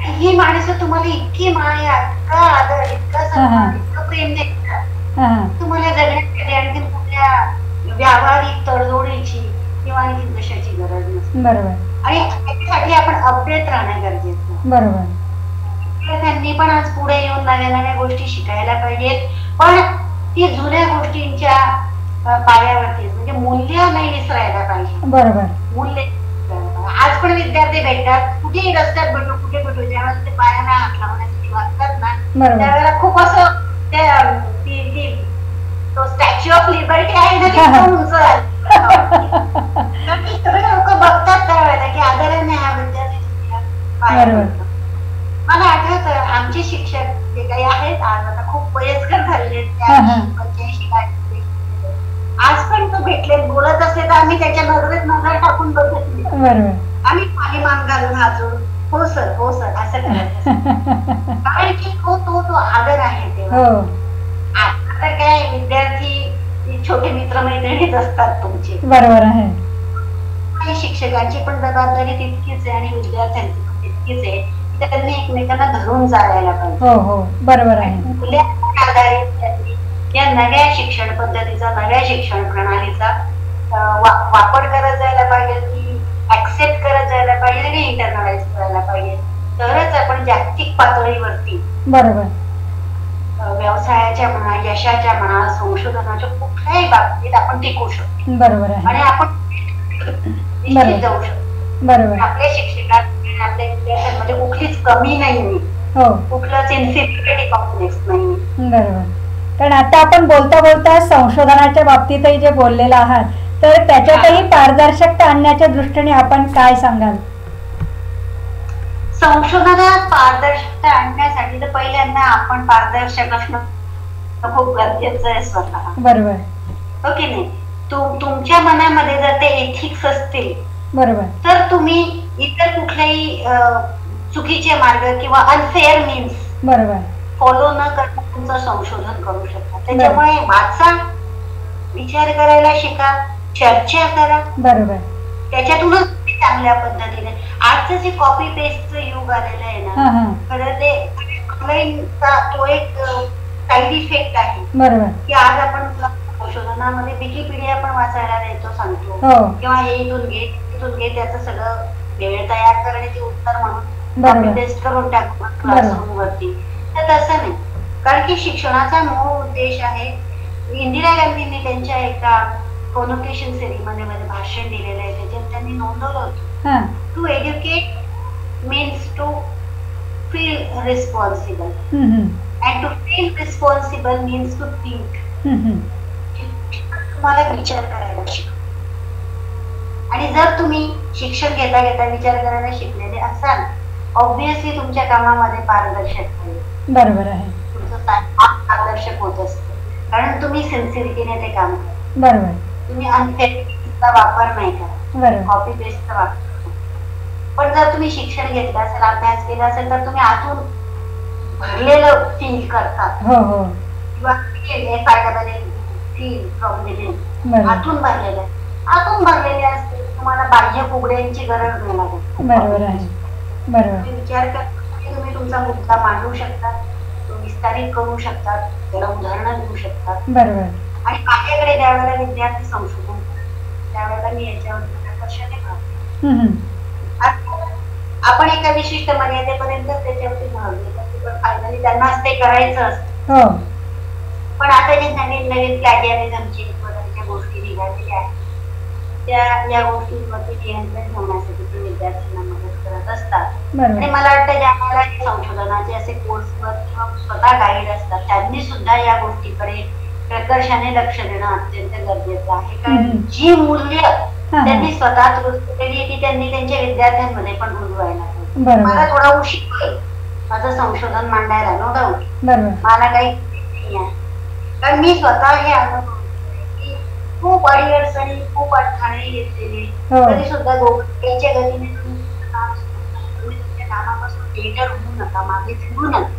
ही माणसं तुम्हाला इतकी माया, इतका आदर, इतका सन्मान, इतकं प्रेम देतात, तुम्हाला जगण्यासाठी आणखी कुठल्या व्यावहारिक तडजोडीची किंवा आणखी कशाची गरज नसते. बरोबर, आणि त्याच्यासाठी आपण अपडेट राहणं गरजेचं आहे. बरोबर, विद्यार्थ्यांनी पण आज पुढे येऊन नव्या नव्या गोष्टी शिकायला पाहिजेत, पण ती जुन्या गोष्टींच्या पायावरती म्हणजे मूल्य नाही विसरायला पाहिजे. बरोबर, मूल्य आज पण विद्यार्थी भेटतात, कुठेही रस्त्यात भेटू, कुठे भेटू, ज्यावेळेस ते पायाला हात लावण्यासाठी वागतात ना त्यावेळेला खूप असं तो स्टॅच्यू ऑफ लिबर्टी आहे ना तिथून उंच सगळे लोक बघतात त्यावेळेला की आदराने हा विद्यार्थी. मला आठवत आमचे शिक्षक जे काही आहेत आज आता खूप वयस्कर झालेले, 85 आज पण तो भेटले बोलत असले तर आम्ही त्याच्या नजरेत नजर टाकून बघत नाही, आम्ही खाली मान घालून हाजून हो सर हो सर असं करायचं. कारण की तो आदर आहे तेव्हा. आता काय विद्यार्थी छोटे मित्रमैत्रिणीच असतात तुमचे. बरोबर आहे. आणि शिक्षकांची पण जबाबदारी तितकीच आहे आणि विद्यार्थ्यांची पण तितकीच आहे. त्यांनी एकमेकांना धरून जायला पाहिजे. हो हो बरोबर आहे. मूल्यावर आधारित त्यांनी या नव्या शिक्षण पद्धतीचा, नव्या शिक्षण प्रणालीचा वापर करत जायला पाहिजे, की ऍक्सेप्ट करत जायला पाहिजे आणि इंटरनलाइज करायला पाहिजे. तरच आपण जागतिक पातळीवरती बरोबर व्यवसायाच्या म्हणा, यशाच्या म्हणा, संशोधनाच्या कुठल्याही बाबतीत आपण टिकू शकतो. बरोबर आहे. आणि आपण निश्चित जाऊ शकतो. बरोबर. आपल्या शिक्षकात आपल्या विद्यार्थ्यांमध्ये कुठलीच कमी नाहीये, कुठलंच इन्फिरियरिटी कॉम्प्लेक्स नाही. बरोबर. कारण आता आपण बोलता बोलता संशोधनाच्या बाबतीतही जे बोललेलं आहात, तर त्याच्यातही पारदर्शकता आणण्याच्या दृष्टीने आपण काय सांगाल? संशोधनात पारदर्शकता आणण्यासाठी तर पहिल्यांदा आपण पारदर्शक असणं खूप गरजेचं आहे स्वतः. बरोबर. हो की नाही? तुमच्या मनामध्ये जर ते एथिक्स असतील, बरोबर, तर तुम्ही इतर कुठलेही चुकीचे मार्ग किंवा अनफेअर मीन्स बरोबर फॉलो न करता तुमचं संशोधन करू शकता. त्याच्यामुळे वाचा, विचार करायला शिका, चर्चा करा. बरोबर. त्याच्यातूनच चांगल्या पद्धतीने आजचं जे कॉपी पेस्टचं युग आलेलं आहे ना, खरं ते ऑनलाईनचा तो एक साईड इफेक्ट आहे. बरोबर. की आज आपण संशोधनामध्ये विकिपीडिया पण वाचायला द्यायचो सांगतो, किंवा हे इथून घे त्याचं सगळं वेळ तयार करण्याचे उत्तर म्हणून कॉपी पेस्ट करून टाकतो क्लासरूम वरती. तर तसं नाही, कारण की शिक्षणाचा मूळ उद्देश आहे. इंदिरा गांधींनी त्यांच्या एका कॉन्व्होकेशन सेरेमनी मध्ये भाषण दिलेलं आहे, त्याच्यात त्यांनी नोंदवलं होतं, to educate means to feel responsible, and to feel responsible means to think. तुम्हाला विचार करायला शिका. आणि जर तुम्ही शिक्षण घेता घेता विचार करायला शिकलेले असाल, ऑब्विसली तुमच्या कामामध्ये पारदर्शकता येईल. बरोबर आहे. तुमचं पारदर्शक होत असतं, कारण तुम्ही सिन्सिरिटीने ते काम करा. बरोबर. तुम्ही अनफेअरचा वापर नाही करा, कॉपी पेस्टचा वापर. पण जर तुम्ही शिक्षण घेतलं असेल, अभ्यास केला असेल, तर तुम्ही आतून भरलेलं फील करतात. हो हो. किंवा फील फ्रॉम विदिन, आतून भरलेलं, आतून भरलेले असते. तुम्हाला बाह्य फुगड्यांची गरज नाही लागत. बरोबर आहे. बरोबर. तुम्ही विचार करता, तुम्ही तुमचा मुद्दा मांडू शकता, तो विस्तारित करू शकतात, त्याला उदाहरणं देऊ शकतात. बरोबर. आणि माझ्याकडे ज्यावेळेला विद्यार्थी संशोधन त्यावेळेला मी याच्यावरती आकर्षणे पाहते. आपण एका विशिष्ट मर्यादेपर्यंत त्याच्यावरती भर देतो, पण फायनली त्यांनाच ते करायचं असतं. पण आता जे नवीन नवीन प्लॅगियरिझमची ज्या गोष्टी निघालेल्या आहेत, त्या या गोष्टींवरती नियंत्रण ठेवण्यासाठी ते विद्यार्थ्यांना मदत करत असतात. आणि मला वाटतं ज्याला संशोधनाचे असे कोर्सवर किंवा स्वतः गाईड असतात, त्यांनी सुद्धा या गोष्टीकडे प्रकर्षाने लक्ष देणं अत्यंत गरजेचं आहे. कारण जी मूल्य त्यांनी स्वतः दुरुस्त केली ती त्यांनी त्यांच्या विद्यार्थ्यांमध्ये पण रुजवायला पाहिजे. मला थोडा उशीर होईल माझं संशोधन मांडायला, नो डाऊट, मला काही नाही आहे, कारण मी स्वतः हे अनुभव की खूप अडीअडचणी, खूप अडथळे घेतलेले, तरी सुद्धा दोघांच्या गतीने तुमच्या कामापासून थिएटर होऊ नका, मागे फिरू नका,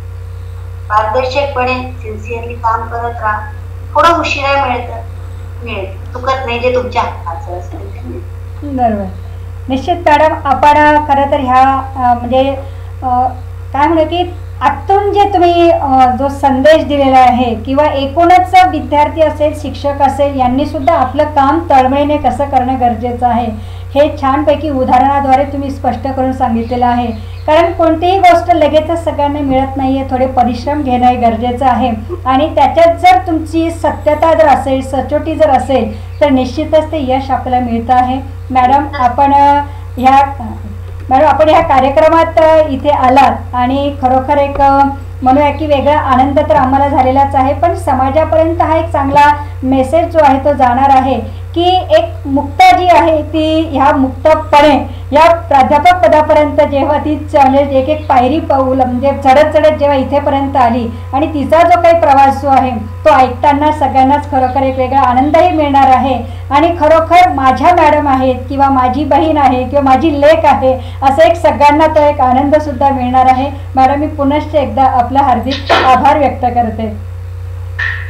पारदर्शकपणे सिन्सिअरली काम करत राहा. थोडं उशिरा मिळेल, चुकत नाही, जे तुमच्या हाताचं असेल. बरोबर. निश्चित मॅडम, आपण खरं तर ह्या म्हणजे काय म्हणू की आतून जे तुम्ही जो संदेश दिलेला आहे, किंवा एकूणच विद्यार्थी असेल, शिक्षक असेल, यांनी सुद्धा आपलं काम तळमळीने कसं करणं गरजेचं आहे, हे छानपैकी उदाहरणाद्वारे तुम्ही स्पष्ट करून सांगितलेलं आहे. कारण कोणतीही गोष्ट लगेचच सगळ्यांना मिळत नाही आहे, थोडे परिश्रम घेणं गरजेचं आहे. आणि त्याच्यात जर तुमची सत्यता जर असेल, सचोटी जर असेल, तर निश्चितच ते यश आपल्याला मिळतं आहे. मॅडम, आपण ह्या कार्यक्रमात इथे आलात आणि खरोखर एक म्हणूया की वेगळा आनंद तर आम्हाला झालेलाच आहे, पण समाजापर्यंत हा एक चांगला मेसेज जो आहे तो जाणार आहे की एक मुक्ता जी आहे ती ह्या मुक्तपणे या प्राध्यापक पदापर्यंत जेव्हा ती म्हणजे एक एक पायरी पाऊल म्हणजे चढत चढत जेव्हा इथेपर्यंत आली आणि तिचा जो काही प्रवास जो आहे तो ऐकताना सगळ्यांनाच खरोखर एक वेगळा आनंदही मिळणार आहे आणि खरोखर माझ्या मॅडम आहेत किंवा माझी बहीण आहे किंवा माझी लेक आहे असं एक सगळ्यांना तो एक आनंद सुद्धा मिळणार आहे. मॅडम मी पुनश्च एकदा आपला हार्दिक आभार व्यक्त करते.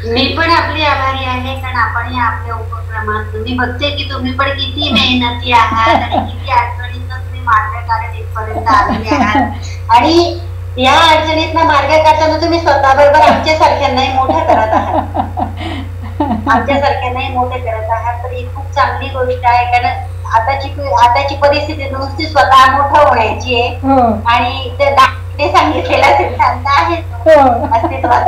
मी पण आपली आभारी आहे, कारण आपण या आपल्या उपक्रमात मी बघते की तुम्ही पण किती मेहनती आहात आणि किती अडचणीतून तुम्ही मार्ग काढत इथपर्यंत आलेले आहात आणि या अडचणीतनं मार्ग काढताना तुम्ही स्वतःबरोबर आमच्यासारख्यांनाही मोठं करत आहात, आमच्यासारख्यांनाही मोठे करत आहात. तर ही खूप चांगली गोष्ट आहे, कारण आताची परिस्थिती नुसती स्वतः मोठं होण्याची आहे आणि ते सांगितलेला सिद्धांत आहे अस्तित्वात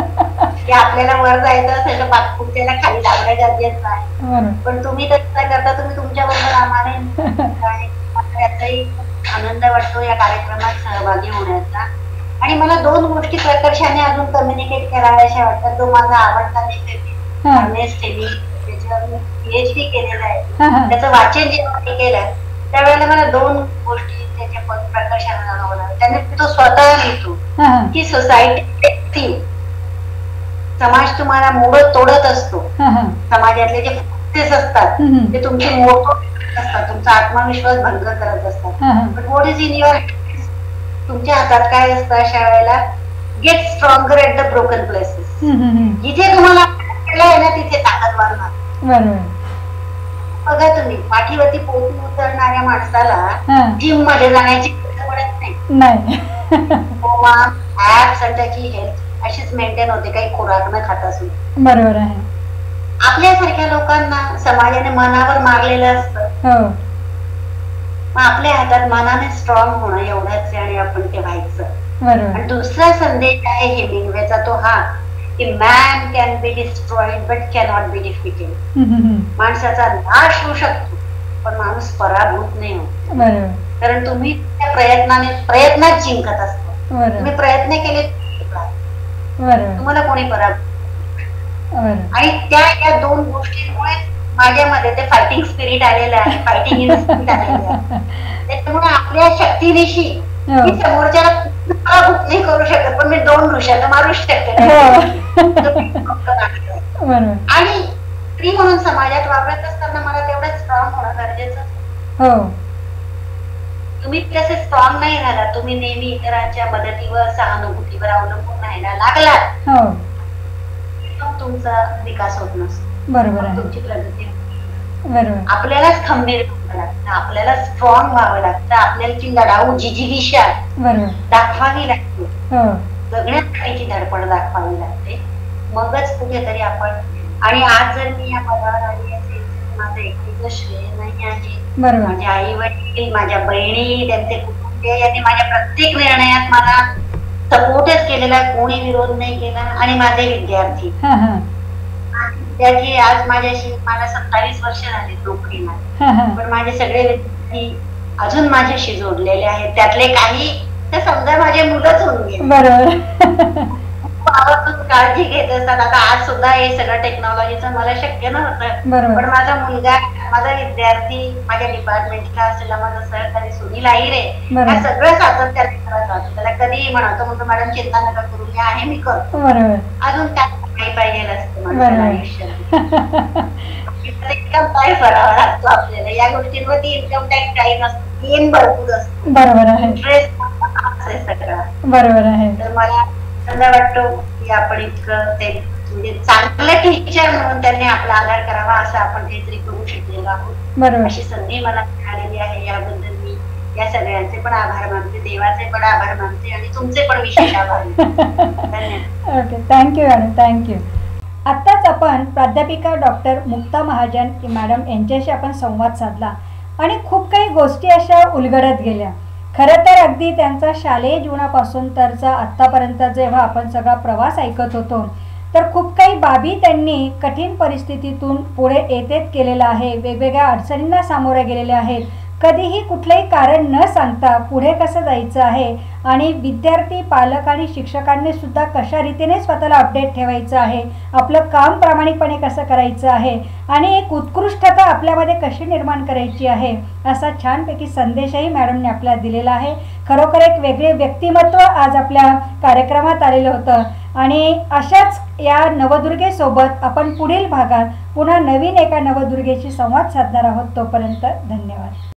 की आपल्याला वर जायचं असेल तर पुढच्याला खाली लागणं गरजेचं आहे. पण तुम्ही तसं करता, तुम्ही तुमच्या बरोबर आम्हाला याचाही आनंद वाटतो या कार्यक्रमात सहभागी होण्याचा. आणि मला 2 गोष्टी प्रकर्षाने अजून कम्युनिकेट कराव्याशा वाटतात. जो माझा आवडता लेखक आहे त्याच्यावर मी PhD केलेलं आहे, त्याचं वाचन जेव्हा मी केलं त्यावेळेला मला 2 गोष्टी त्याच्या प्रकर्षाने जाणवल्या. त्याने तो स्वतः लिहितो की सोसायटी समाज तुम्हाला मोडत तोडत असतो, समाजातले जे फोर्सेस असतात ते तुमची मोड असतात, तुमचा आत्मविश्वास भंग करत असतात. But what is in your hands, तुमच्या हातात काय असतं अशा वेळेला? Get stronger at the broken places. जिथे तुम्हाला आहे ना तिथे ताकद वाढणार. बघा तुम्ही पाठीवरती पोती उतरणाऱ्या माणसाला जिम मध्ये जाण्याची गरज पडत नाही. ऍप्स आणि त्याची हेल्थ अशीच मेंटेन होते, काही खुराक न खाता सुद्धा. बरोबर आहे. आपल्यासारख्या लोकांना समाजाने मनावर मारलेलं असतं, मग आपल्या हातात मनाने स्ट्रॉंग होणं एवढंच आहे आणि आपण ते व्हायचं. आणि दुसरा संदेश आहे हेमिंग्वेचा तो हा की man can be destroyed but cannot be defeated. माणसाचा नाश होऊ शकतो पण माणूस पराभूत नाही होत, कारण तुम्ही त्या प्रयत्नात जिंकत असतो. तुम्ही प्रयत्न केले तुम्हाला कोणी पराभूत. आणि त्या 2 गोष्टींमुळे माझ्यामध्ये ते फायटिंग स्पिरिट आलेलं आहे, फायटिंग इन्स्टिंक्ट आलेलं आहे. त्याच्यामुळे आपल्या शक्तीनिशी मी समोरच्याला पराभूत नाही करू शकत, पण मी 2 वृषाला मारू शकते. आणि स्त्री म्हणून समाजात वापरत असताना मला तेवढं स्ट्रॉंग होणं गरजेचं. तुम्ही तसे स्ट्रॉंग नाही झाला, तुम्ही नेहमी इतरांच्या मदतीवर सहानुभूतीवर अवलंबून राहायला लागलात, तुमचा विकास होत नसतो. बरोबर आहे. तुमची प्रगती आपल्यालाच खंबीर व्हावं लागतं, आपल्याला स्ट्रॉंग व्हावं लागतं, आपल्याला लढाऊ जिजिविषा दाखवावी लागते, जगण्यासाठीची धडपड दाखवावी लागते, मगच कुठेतरी आपण. आणि आज जर मी या पदावर आली असेल माझं एकटीचं श्रेय नाही आहे. माझ्या आई वडील, माझ्या बहिणी, त्यांचे कुटुंबीय यांनी माझ्या प्रत्येक निर्णयात मला सपोर्टच केलेला, कोणी विरोध नाही केला. आणि माझे विद्यार्थी विद्यार्थी आज माझ्याशी, मला 27 वर्ष झाली नोकरीला, पण माझे सगळे विद्यार्थी अजून माझ्याशी जोडलेले आहेत. त्यातले काही तर समजा माझे मुलंच होऊन गेले. बरोबर. काळजी घेत असतात. आता आज सुद्धा हे सगळं टेक्नॉलॉजीचं मला शक्य नव्हतं, पण माझा मुलगा, माझा विद्यार्थी, माझ्या डिपार्टमेंटला असलेला माझा सहकारी सुनील आहिरे हा सगळं सातत्याने करत असतो. त्याला कधीही म्हणतो मॅडम चिंता नका करू, मी आहे, मी करतो. अजून काय पाहिजे असतं माझ्या आयुष्यात. इन्कम टॅक्स भरावा लागतो आपल्याला, या गोष्टींवरती इन्कम टॅक्स काही नसतो, गेन भरपूर असतो. बरोबर आहे. इंटरेस्ट सगळं. बरोबर आहे. तर मला वाटतो की आपण इतकं ते म्हणजे चांगलं टीचर म्हणून त्यांनी आपला आधार करावा असं आपण काहीतरी करू शकलेलो आहोत. अशी संधी मला मिळालेली आहे. याबद्दल मी या सगळ्यांचे पण आभार मानते, देवाचे पण आभार मानते आणि तुमचे पण विशेष आभार मानते. Okay, thank you madam, thank you. आत्ताच आपण प्राध्यापिका डॉक्टर मुक्ता महाजन मॅडम यांच्याशी आपण संवाद साधला आणि खूप काही गोष्टी अशा उलगडत गेल्या. खरं तर अगदी त्यांचा शालेय जीवनापासून तरचा आत्तापर्यंत जेव्हा आपण सगळा प्रवास ऐकत होतो तर खूप काही बाबी त्यांनी कठीण परिस्थितीतून पुढे येत केलेला आहे, वेगवेगळ्या अडचणींना सामोरे गेलेले आहेत. कधीही कुठलंही कारण न सांगता पुढे कसं जायचं आहे आणि विद्यार्थी, पालक आणि शिक्षकांनी सुद्धा कशा रीतीने स्वतःला अपडेट ठेवायचं आहे, आपलं काम प्रामाणिकपणे कसं करायचं आहे आणि एक उत्कृष्टता आपल्यामध्ये कशी निर्माण करायची आहे, असा छानपैकी संदेशही मॅडमने आपल्याला दिलेला आहे. खरोखर एक वेगळे व्यक्तिमत्व आज आपल्या कार्यक्रमात आलेलं होतं आणि अशाच या नवदुर्गेसोबत आपण पुढील भागात पुन्हा नवीन एका नवदुर्गेशी संवाद साधणार आहोत. तोपर्यंत धन्यवाद.